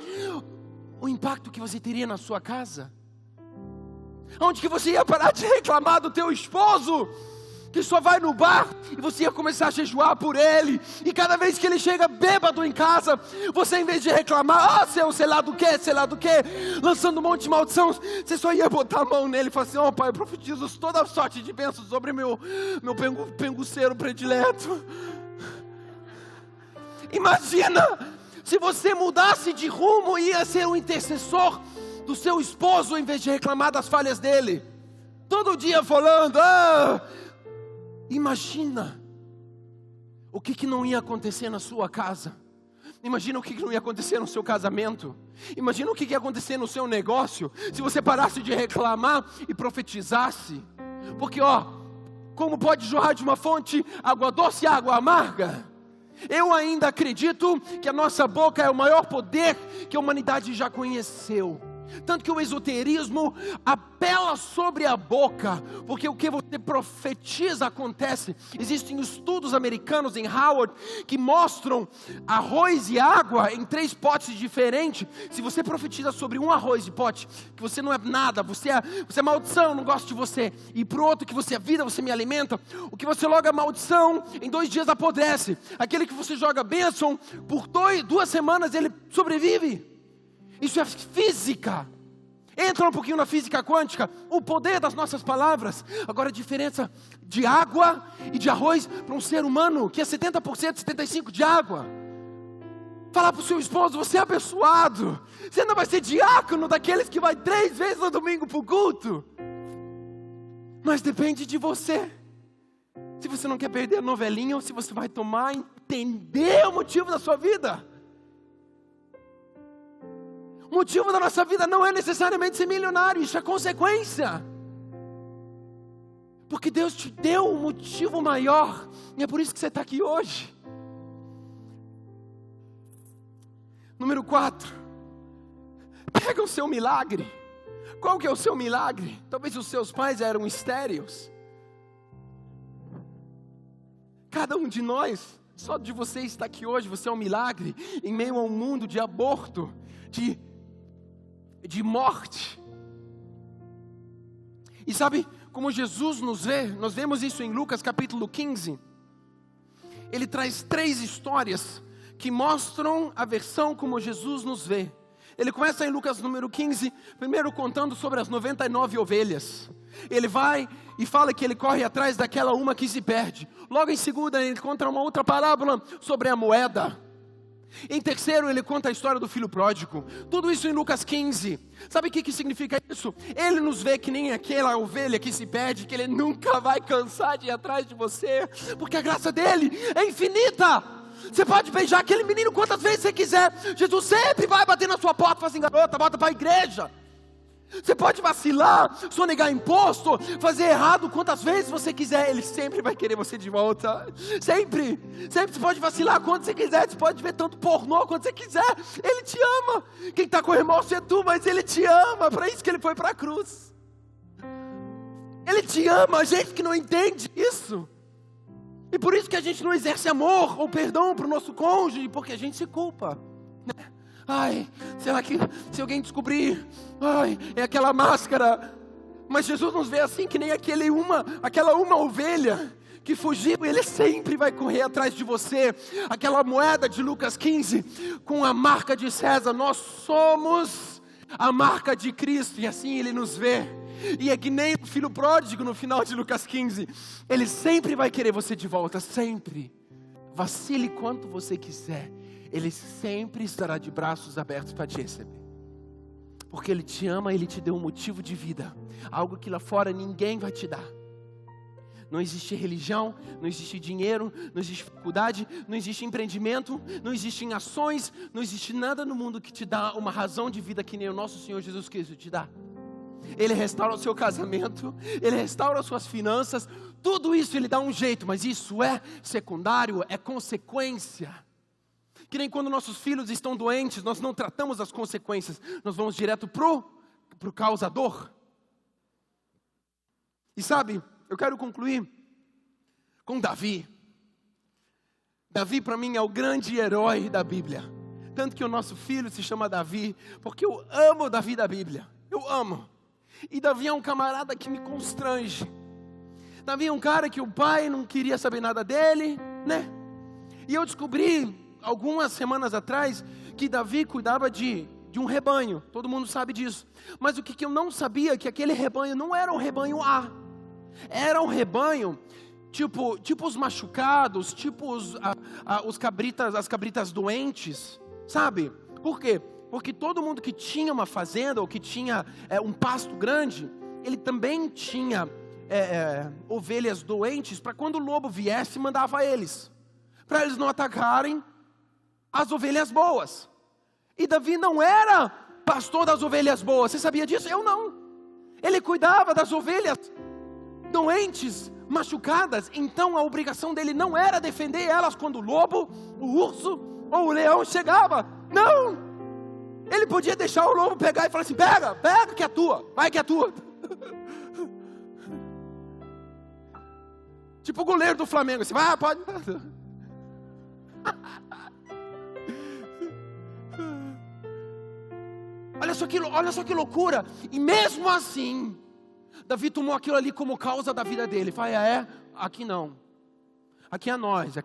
o impacto que você teria na sua casa. Onde que você ia parar de reclamar do teu esposo, que só vai no bar, e você ia começar a jejuar por ele, e cada vez que ele chega bêbado em casa, você, em vez de reclamar, sei lá do que, lançando um monte de maldição, você só ia botar a mão nele e falar assim: Pai, eu profetizo toda sorte de bênçãos sobre meu penguceiro predileto. Imagina, se você mudasse de rumo, ia ser um intercessor do seu esposo, em vez de reclamar das falhas dele, todo dia falando. Imagina o que não ia acontecer na sua casa. Imagina o que não ia acontecer no seu casamento. Imagina o que ia acontecer no seu negócio, se você parasse de reclamar e profetizasse. Porque como pode jorrar de uma fonte água doce e água amarga? Eu ainda acredito que a nossa boca é o maior poder que a humanidade já conheceu. Tanto que o esoterismo apela sobre a boca, porque o que você profetiza acontece. Existem estudos americanos em Harvard que mostram arroz e água em 3 potes diferentes. Se você profetiza sobre um arroz de pote, que você não é nada, você é maldição, eu não gosto de você, e para o outro que você é vida, você me alimenta, o que você joga maldição, em 2 dias apodrece. Aquele que você joga bênção, por 2 semanas ele sobrevive. Isso é física. Entra um pouquinho na física quântica, o poder das nossas palavras. Agora a diferença de água e de arroz para um ser humano, que é 70%, 75% de água. Falar para o seu esposo: você é abençoado, você ainda vai ser diácono daqueles que vai 3 vezes no domingo para o culto. Mas depende de você. Se você não quer perder a novelinha, ou se você vai entender o motivo da sua vida. O motivo da nossa vida não é necessariamente ser milionário, isso é consequência. Porque Deus te deu um motivo maior, e é por isso que você está aqui hoje. Número 4, pega o seu milagre. Qual que é o seu milagre? Talvez os seus pais eram estéreis. Cada um de nós, só de você estar aqui hoje, você é um milagre, em meio a um mundo de aborto, de morte. E sabe como Jesus nos vê? Nós vemos isso em Lucas capítulo 15. Ele traz 3 histórias que mostram a versão como Jesus nos vê. Ele começa em Lucas número 15, primeiro contando sobre as 99 ovelhas. Ele vai e fala que ele corre atrás daquela uma que se perde. Logo em seguida ele conta uma outra parábola sobre a moeda. Em terceiro, ele conta a história do filho pródigo. Tudo isso em Lucas 15. Sabe o que significa isso? Ele nos vê que nem aquela ovelha que se perde, que ele nunca vai cansar de ir atrás de você, porque a graça dele é infinita. Você pode beijar aquele menino quantas vezes você quiser, Jesus sempre vai bater na sua porta e falar assim: garota, volta para a igreja. Você pode vacilar, sonegar imposto, fazer errado quantas vezes você quiser, Ele sempre vai querer você de volta. Sempre você pode vacilar quanto você quiser, você pode ver tanto pornô quanto você quiser, Ele te ama. Quem está com remorso é tu, mas Ele te ama, para isso que Ele foi para a cruz. Ele te ama, a gente que não entende isso. E por isso que a gente não exerce amor ou perdão para o nosso cônjuge, porque a gente se culpa, né? Ai, será que se alguém descobrir, é aquela máscara. Mas Jesus nos vê assim, que nem aquela uma ovelha que fugiu, Ele sempre vai correr atrás de você. Aquela moeda de Lucas 15, com a marca de César, nós somos a marca de Cristo, e assim Ele nos vê. E é que nem o filho pródigo no final de Lucas 15, Ele sempre vai querer você de volta, sempre. Vacile quanto você quiser, Ele sempre estará de braços abertos para te receber. Porque Ele te ama, Ele te deu um motivo de vida. Algo que lá fora ninguém vai te dar. Não existe religião, não existe dinheiro, não existe faculdade, não existe empreendimento, não existem ações, não existe nada no mundo que te dá uma razão de vida que nem o nosso Senhor Jesus Cristo te dá. Ele restaura o seu casamento, Ele restaura as suas finanças, tudo isso Ele dá um jeito, mas isso é secundário, é consequência. Que nem quando nossos filhos estão doentes, nós não tratamos as consequências, nós vamos direto pro causador. E sabe, eu quero concluir com Davi. Davi para mim é o grande herói da Bíblia. Tanto que o nosso filho se chama Davi, porque eu amo Davi da Bíblia. Eu amo. E Davi é um camarada que me constrange. Davi é um cara que o pai não queria saber nada dele, né? E eu descobri algumas semanas atrás que Davi cuidava de um rebanho. Todo mundo sabe disso. Mas o que eu não sabia é que aquele rebanho não era um rebanho A. Era um rebanho, tipo os machucados, tipo as cabritas doentes, sabe? Por quê? Porque todo mundo que tinha uma fazenda, ou que tinha um pasto grande, ele também tinha ovelhas doentes, para quando o lobo viesse, mandava eles, para eles não atacarem as ovelhas boas. E Davi não era pastor das ovelhas boas, você sabia disso? Eu não. Ele cuidava das ovelhas doentes, machucadas. Então a obrigação dele não era defender elas quando o lobo, o urso ou o leão chegava. Não! Ele podia deixar o lobo pegar e falar assim: pega que é tua, vai que é tua. Tipo o goleiro do Flamengo, assim, vai, pode. Olha só que loucura. E mesmo assim, Davi tomou aquilo ali como causa da vida dele. Fala, aqui não. Aqui é nós,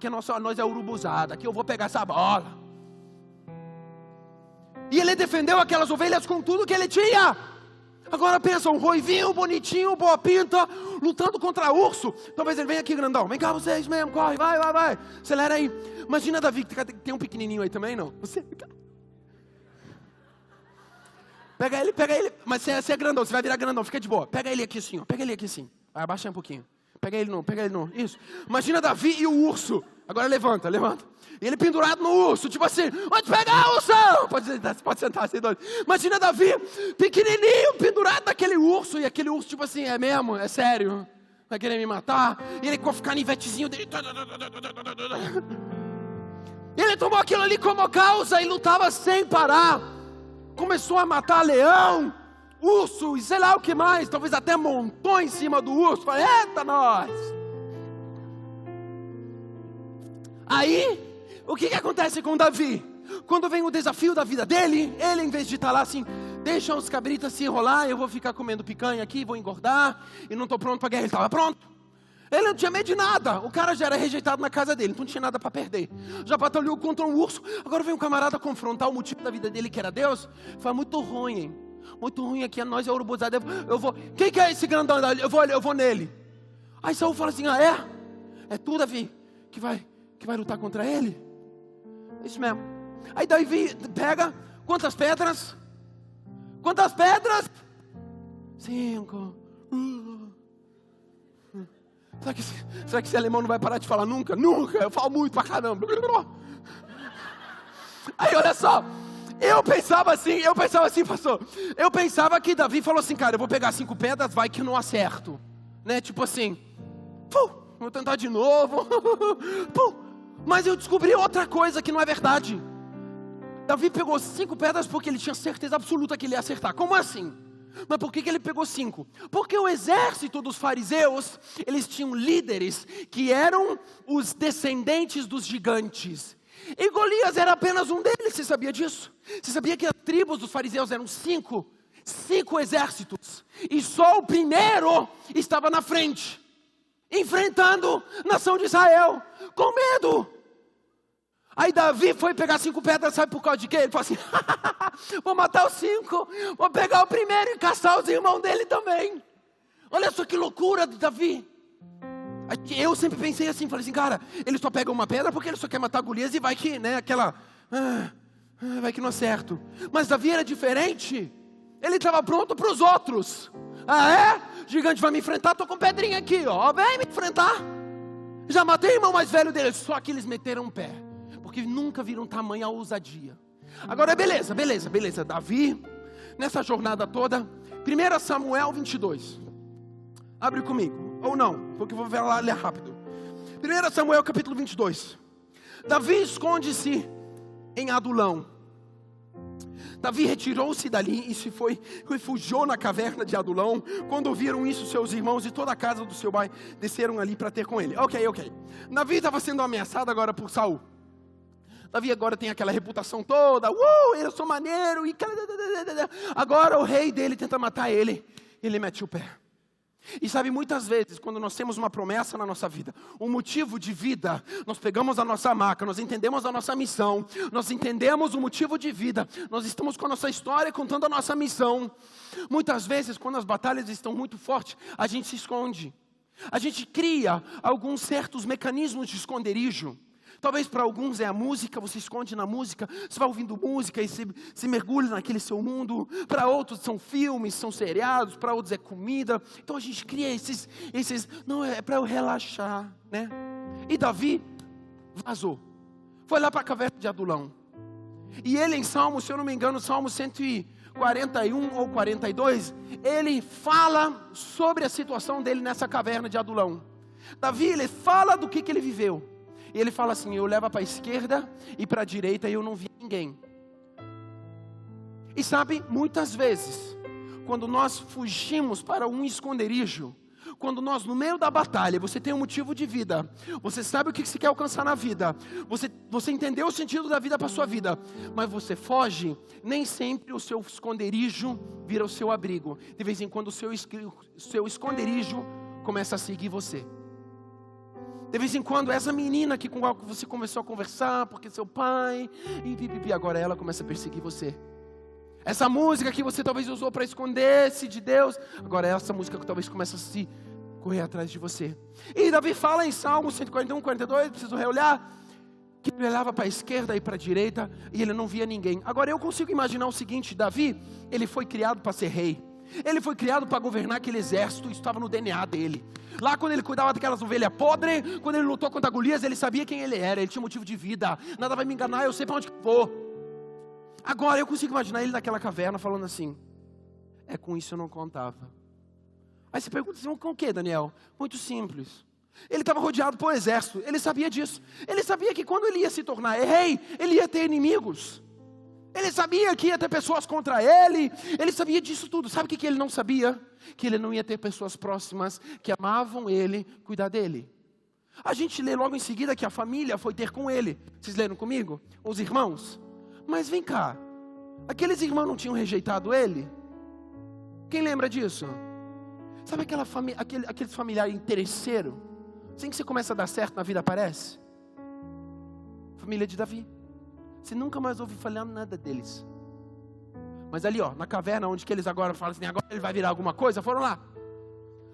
nós é urubuzada. Aqui eu vou pegar essa bola. E ele defendeu aquelas ovelhas com tudo que ele tinha. Agora pensa, um ruivinho, bonitinho, boa pinta, lutando contra urso. Talvez ele venha aqui grandão. Vem cá vocês mesmo, corre, vai. Acelera aí. Imagina Davi, que tem um pequenininho aí também, não? Você... Pega ele, mas você é grandão, você vai virar grandão, fica de boa. Pega ele aqui assim, vai abaixar um pouquinho. Pega ele não, isso. Imagina Davi e o urso. Agora levanta. E ele pendurado no urso, tipo assim, pode pegar, ursão! Pode sentar assim, doido. Imagina Davi, pequenininho, pendurado naquele urso. E aquele urso, tipo assim, é mesmo, é sério, vai querer me matar. E ele com o canivetezinho dele. E ele tomou aquilo ali como causa e lutava sem parar. Começou a matar leão, urso e sei lá o que mais. Talvez até montou em cima do urso. Falei, eita nós! Aí, o que acontece com Davi? Quando vem o desafio da vida dele, ele em vez de estar lá assim, deixa os cabritas se enrolar, eu vou ficar comendo picanha aqui, vou engordar, e não estou pronto para a guerra. Ele estava pronto. Ele não tinha medo de nada. O cara já era rejeitado na casa dele, então não tinha nada para perder. Já batalhou contra um urso. Agora vem um camarada confrontar o motivo da vida dele, que era Deus. Fala, muito ruim, hein? Muito ruim aqui, nós é urubuzada. Eu vou. Quem que é esse grandão? Eu vou nele. Aí Saul fala assim, é tu, Davi, que vai lutar contra ele? Isso mesmo. Aí Davi pega, quantas pedras? 5. Será que esse alemão não vai parar de falar nunca? Nunca, eu falo muito pra caramba. Aí olha só, eu pensava assim, pastor. Eu pensava que Davi falou assim, cara, eu vou pegar 5 pedras, vai que eu não acerto. Né, tipo assim, vou tentar de novo. Mas eu descobri outra coisa que não é verdade. Davi pegou 5 pedras porque ele tinha certeza absoluta que ele ia acertar. Como assim? Mas por que ele pegou 5? Porque o exército dos fariseus, eles tinham líderes que eram os descendentes dos gigantes. E Golias era apenas um deles, você sabia disso? Você sabia que as tribos dos fariseus eram 5 exércitos? E só o primeiro estava na frente, enfrentando a nação de Israel, com medo. Aí Davi foi pegar 5 pedras, sabe por causa de quê? Ele falou assim, vou matar os 5, vou pegar o primeiro e caçar os irmãos dele também. Olha só que loucura de Davi. Eu sempre pensei assim, falei assim, cara, ele só pega uma pedra porque ele só quer matar Golias e vai que, né, vai que não acerto. Mas Davi era diferente. Ele estava pronto para os outros. Ah é? Gigante vai me enfrentar, estou com pedrinha aqui, ó. Vem me enfrentar. Já matei o irmão mais velho dele. Só que eles meteram o pé, porque nunca viram tamanha ousadia. Agora beleza. Davi, nessa jornada toda, 1 Samuel 22. Abre comigo, ou não, porque eu vou ver lá, ler rápido. 1 Samuel capítulo 22. Davi esconde-se em Adulão. Davi retirou-se dali e se refugiou na caverna de Adulão. Quando ouviram isso, seus irmãos e toda a casa do seu pai desceram ali para ter com ele. Ok. Davi estava sendo ameaçado agora por Saul. Davi agora tem aquela reputação toda. Eu sou maneiro. Agora o rei dele tenta matar ele. Ele mete o pé. E sabe, muitas vezes, quando nós temos uma promessa na nossa vida, um motivo de vida, nós pegamos a nossa maca, nós entendemos a nossa missão, nós entendemos o motivo de vida, nós estamos com a nossa história, contando a nossa missão. Muitas vezes, quando as batalhas estão muito fortes, a gente se esconde. A gente cria alguns certos mecanismos de esconderijo. Talvez para alguns é a música, você esconde na música, você vai ouvindo música e se mergulha naquele seu mundo. Para outros são filmes, são seriados, para outros é comida. Então a gente cria esses não, é para eu relaxar, né? E Davi vazou, foi lá para a caverna de Adulão. E ele em Salmo, se eu não me engano, Salmo 141 ou 42, ele fala sobre a situação dele nessa caverna de Adulão. Davi, ele fala do que ele viveu. E ele fala assim: eu levo para a esquerda e para a direita e eu não vi ninguém. E sabe, muitas vezes, quando nós fugimos para um esconderijo, quando nós no meio da batalha, você tem um motivo de vida, você sabe o que você quer alcançar na vida, você entendeu o sentido da vida para a sua vida, mas você foge, nem sempre o seu esconderijo vira o seu abrigo. De vez em quando o seu esconderijo começa a seguir você. De vez em quando, essa menina com a qual você começou a conversar, porque seu pai, e agora ela começa a perseguir você. Essa música que você talvez usou para esconder-se de Deus, agora é essa música que talvez começa a se correr atrás de você. E Davi fala em Salmo 141, 42, preciso reolhar, que ele olhava para a esquerda e para a direita, e ele não via ninguém. Agora eu consigo imaginar o seguinte: Davi, ele foi criado para ser rei. Ele foi criado para governar aquele exército, isso estava no DNA dele. Lá quando ele cuidava daquelas ovelhas podres, quando ele lutou contra Golias, ele sabia quem ele era, ele tinha motivo de vida. Nada vai me enganar, eu sei para onde que vou. Agora eu consigo imaginar ele naquela caverna falando assim: é com isso eu não contava. Aí você pergunta assim: com o que, Daniel? Muito simples. Ele estava rodeado por exército, ele sabia disso. Ele sabia que quando ele ia se tornar rei, ele ia ter inimigos. Ele sabia que ia ter pessoas contra ele. Ele sabia disso tudo. Sabe o que ele não sabia? Que ele não ia ter pessoas próximas que amavam ele, cuidar dele. A gente lê logo em seguida que a família foi ter com ele. Vocês leram comigo? Os irmãos. Mas vem cá, aqueles irmãos não tinham rejeitado ele? Quem lembra disso? Sabe aqueles familiares interesseiros? Assim que você começa a dar certo na vida aparece? Família de Davi. Você nunca mais ouve falar nada deles. Mas ali, ó, na caverna, onde que eles agora falam assim, agora ele vai virar alguma coisa, foram lá.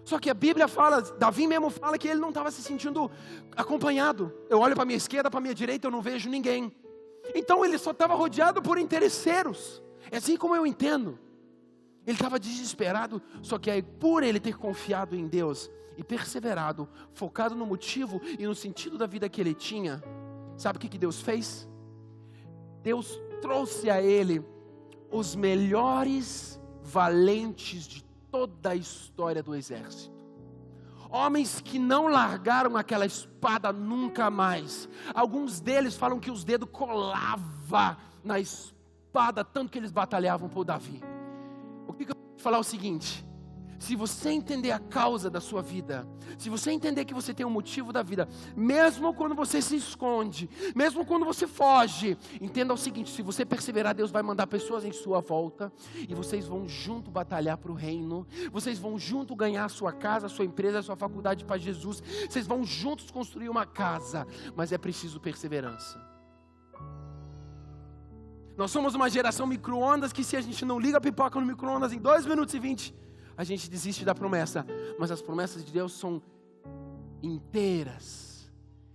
Só que a Bíblia fala, Davi mesmo fala que ele não estava se sentindo acompanhado. Eu olho para a minha esquerda, para a minha direita, eu não vejo ninguém. Então ele só estava rodeado por interesseiros. É assim como eu entendo. Ele estava desesperado, só que aí por ele ter confiado em Deus e perseverado, focado no motivo e no sentido da vida que ele tinha, sabe o que Deus fez? Deus trouxe a ele os melhores valentes de toda a história do exército. Homens que não largaram aquela espada nunca mais. Alguns deles falam que os dedos colavam na espada, tanto que eles batalhavam por Davi. O que eu vou falar é o seguinte: se você entender a causa da sua vida, se você entender que você tem um motivo da vida, mesmo quando você se esconde, mesmo quando você foge, entenda o seguinte: se você perseverar, Deus vai mandar pessoas em sua volta, e vocês vão junto batalhar para o reino, vocês vão junto ganhar a sua casa, a sua empresa, a sua faculdade para Jesus, vocês vão juntos construir uma casa, mas é preciso perseverança. Nós somos uma geração micro-ondas que se a gente não liga a pipoca no micro-ondas em 2 minutos e 20, a gente desiste da promessa. Mas as promessas de Deus são inteiras.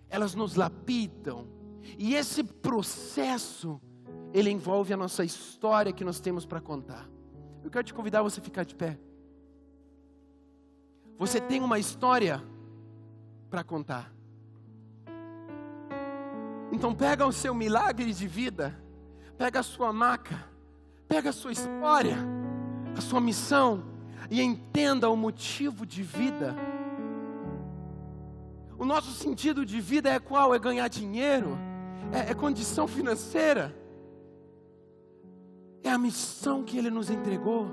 Elas nos lapidam. E esse processo, ele envolve a nossa história que nós temos para contar. Eu quero te convidar a você ficar de pé. Você tem uma história para contar. Então pega o seu milagre de vida, pega a sua maca, pega a sua história, a sua missão e entenda o motivo de vida. O nosso sentido de vida é qual? É ganhar dinheiro? É condição financeira? É a missão que Ele nos entregou?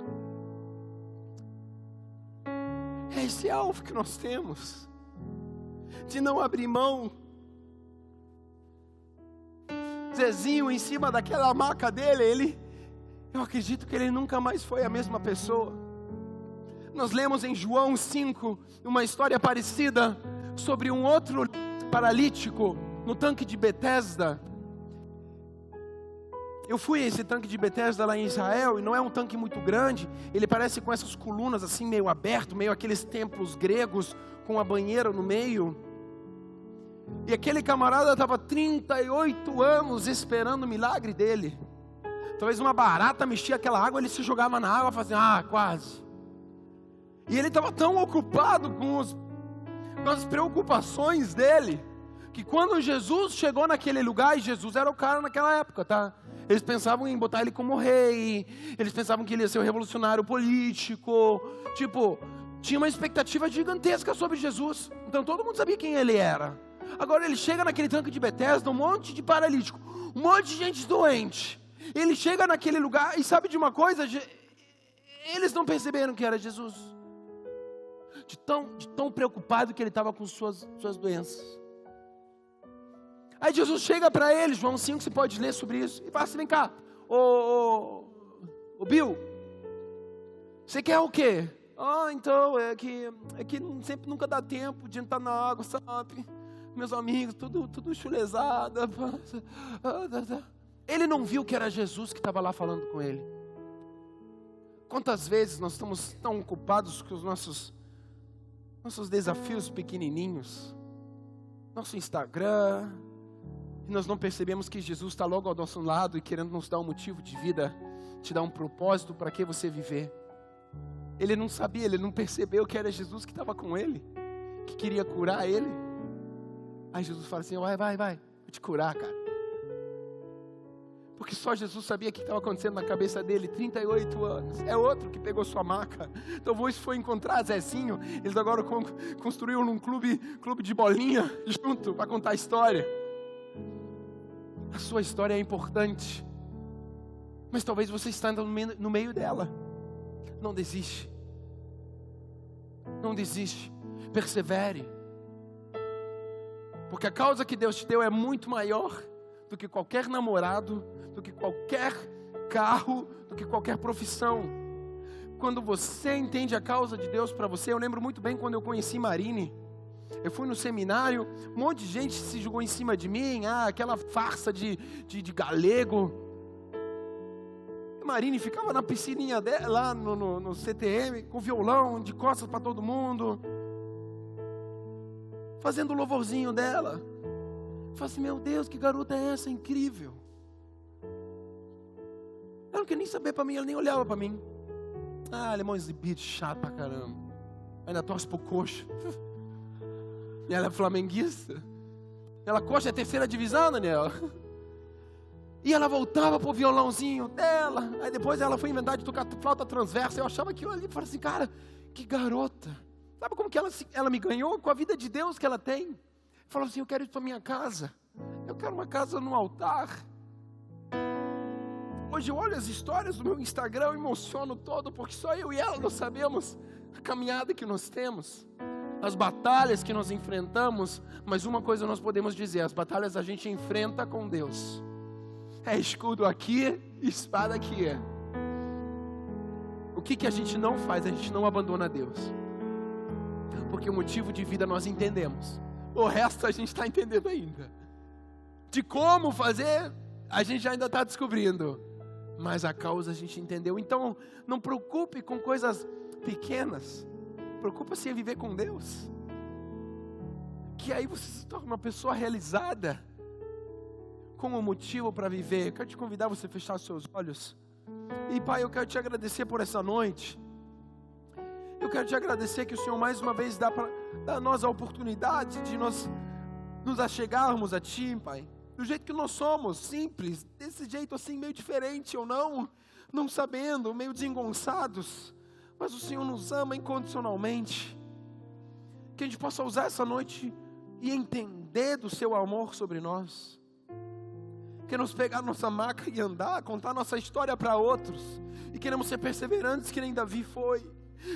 É esse alvo que nós temos, de não abrir mão. Zezinho em cima daquela maca dele, eu acredito que ele nunca mais foi a mesma pessoa. Nós lemos em João 5, uma história parecida, sobre um outro paralítico, no tanque de Betesda. Eu fui a esse tanque de Betesda lá em Israel, e não é um tanque muito grande, ele parece com essas colunas assim meio aberto, meio aqueles templos gregos, com a banheira no meio. E aquele camarada estava 38 anos esperando o milagre dele. Talvez uma barata mexia aquela água, ele se jogava na água, fazia, quase. E ele estava tão ocupado com as preocupações dele, que quando Jesus chegou naquele lugar, e Jesus era o cara naquela época, tá? Eles pensavam em botar ele como rei, eles pensavam que ele ia ser um revolucionário político, tinha uma expectativa gigantesca sobre Jesus. Então todo mundo sabia quem ele era. Agora ele chega naquele tanque de Betesda, um monte de paralítico, um monte de gente doente. Ele chega naquele lugar e sabe de uma coisa? Eles não perceberam que era Jesus. De tão preocupado que ele estava com suas doenças. Aí Jesus chega para ele, João 5, você pode ler sobre isso, e fala assim, vem cá, ô Bill, você quer o quê? Então, é que sempre nunca dá tempo de entrar na água, sabe? Meus amigos, tudo chulezada. Ele não viu que era Jesus que estava lá falando com ele. Quantas vezes nós estamos tão ocupados com os nossos desafios pequenininhos, nosso Instagram, e nós não percebemos que Jesus está logo ao nosso lado e querendo nos dar um motivo de vida, te dar um propósito para que você viver. Ele não sabia, ele não percebeu que era Jesus que estava com ele, que queria curar ele. Aí Jesus fala assim, vai, vou te curar, cara. Porque só Jesus sabia o que estava acontecendo na cabeça dele, 38 anos. É outro que pegou sua maca. Talvez foi encontrar Zezinho. Eles agora construíram um clube de bolinha junto para contar a história. A sua história é importante. Mas talvez você está no meio dela. Não desiste. Não desiste. Persevere. Porque a causa que Deus te deu é muito maior do que qualquer namorado, do que qualquer carro, do que qualquer profissão. Quando você entende a causa de Deus para você, eu lembro muito bem quando eu conheci Marine. Eu fui no seminário, um monte de gente se jogou em cima de mim, aquela farsa de galego. Marine ficava na piscininha dela, lá no CTM, com violão, de costas para todo mundo, fazendo o louvorzinho dela. Eu falei assim, meu Deus, que garota é essa, incrível. Ela não queria nem saber para mim, ela nem olhava para mim. Alemão exibido, chato pra caramba. Ainda torce pro coxa. E ela é flamenguista. Ela coxa é 3ª divisão, Daniel. E ela voltava pro violãozinho dela. Aí depois ela foi inventar de tocar flauta transversa. Eu achava aquilo ali e falei assim, cara, que garota. Sabe como que ela me ganhou? Com a vida de Deus que ela tem. Falou assim, eu quero ir para minha casa. Eu quero uma casa no altar. Hoje eu olho as histórias do meu Instagram, eu emociono todo, porque só eu e ela nós sabemos a caminhada que nós temos, as batalhas que nós enfrentamos. Mas uma coisa nós podemos dizer, as batalhas a gente enfrenta com Deus. É escudo aqui, espada aqui. O que a gente não faz? A gente não abandona Deus. Porque o motivo de vida nós entendemos. O resto a gente está entendendo ainda. De como fazer, a gente ainda está descobrindo. Mas a causa a gente entendeu. Então, não preocupe com coisas pequenas. Preocupa-se em viver com Deus. Que aí você se torna uma pessoa realizada. Com um motivo para viver. Eu quero te convidar a você fechar os seus olhos. E Pai, eu quero te agradecer por essa noite. Eu quero te agradecer que o Senhor mais uma vez dá a nós a oportunidade de nós nos achegarmos a Ti, Pai. Do jeito que nós somos, simples, desse jeito assim, meio diferente ou não sabendo, meio desengonçados. Mas o Senhor nos ama incondicionalmente. Que a gente possa usar essa noite e entender do Seu amor sobre nós. Queremos pegar nossa maca e andar, contar nossa história para outros. E queremos ser perseverantes que nem Davi foi.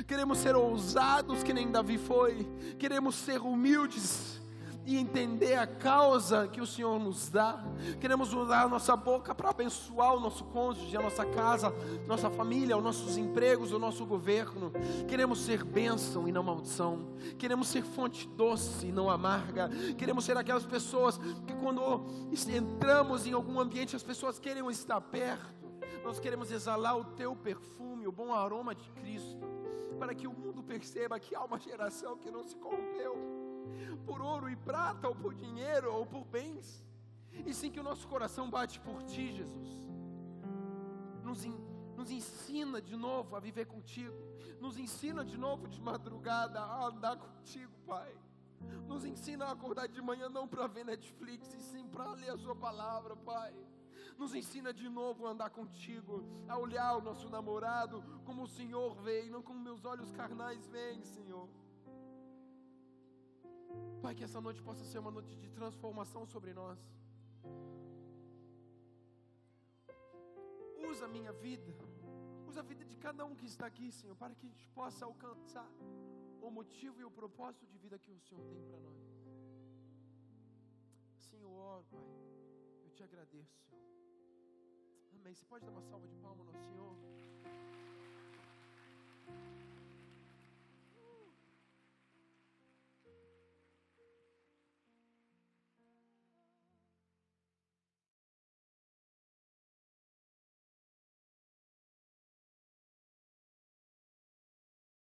Queremos ser ousados que nem Davi foi. Queremos ser humildes e entender a causa que o Senhor nos dá. Queremos usar a nossa boca para abençoar o nosso cônjuge, a nossa casa, nossa família, os nossos empregos, o nosso governo. Queremos ser bênção e não maldição. Queremos ser fonte doce e não amarga. Queremos ser aquelas pessoas que quando entramos em algum ambiente as pessoas querem estar perto. Nós queremos exalar o Teu perfume, o bom aroma de Cristo, para que o mundo perceba que há uma geração que não se corrompeu por ouro e prata, ou por dinheiro, ou por bens, e sim que o nosso coração bate por Ti, Jesus. Nos ensina de novo a viver contigo, nos ensina de novo de madrugada a andar contigo, Pai. Nos ensina a acordar de manhã não para ver Netflix, e sim para ler a Sua palavra, Pai. Nos ensina de novo a andar contigo, a olhar o nosso namorado como o Senhor vê, e não como meus olhos carnais veem, Senhor. Pai, que essa noite possa ser uma noite de transformação sobre nós. Usa a minha vida, usa a vida de cada um que está aqui, Senhor, para que a gente possa alcançar o motivo e o propósito de vida que o Senhor tem para nós. Assim eu oro, Pai, eu te agradeço, Senhor. Amém. Você pode dar uma salva de palmas ao Senhor?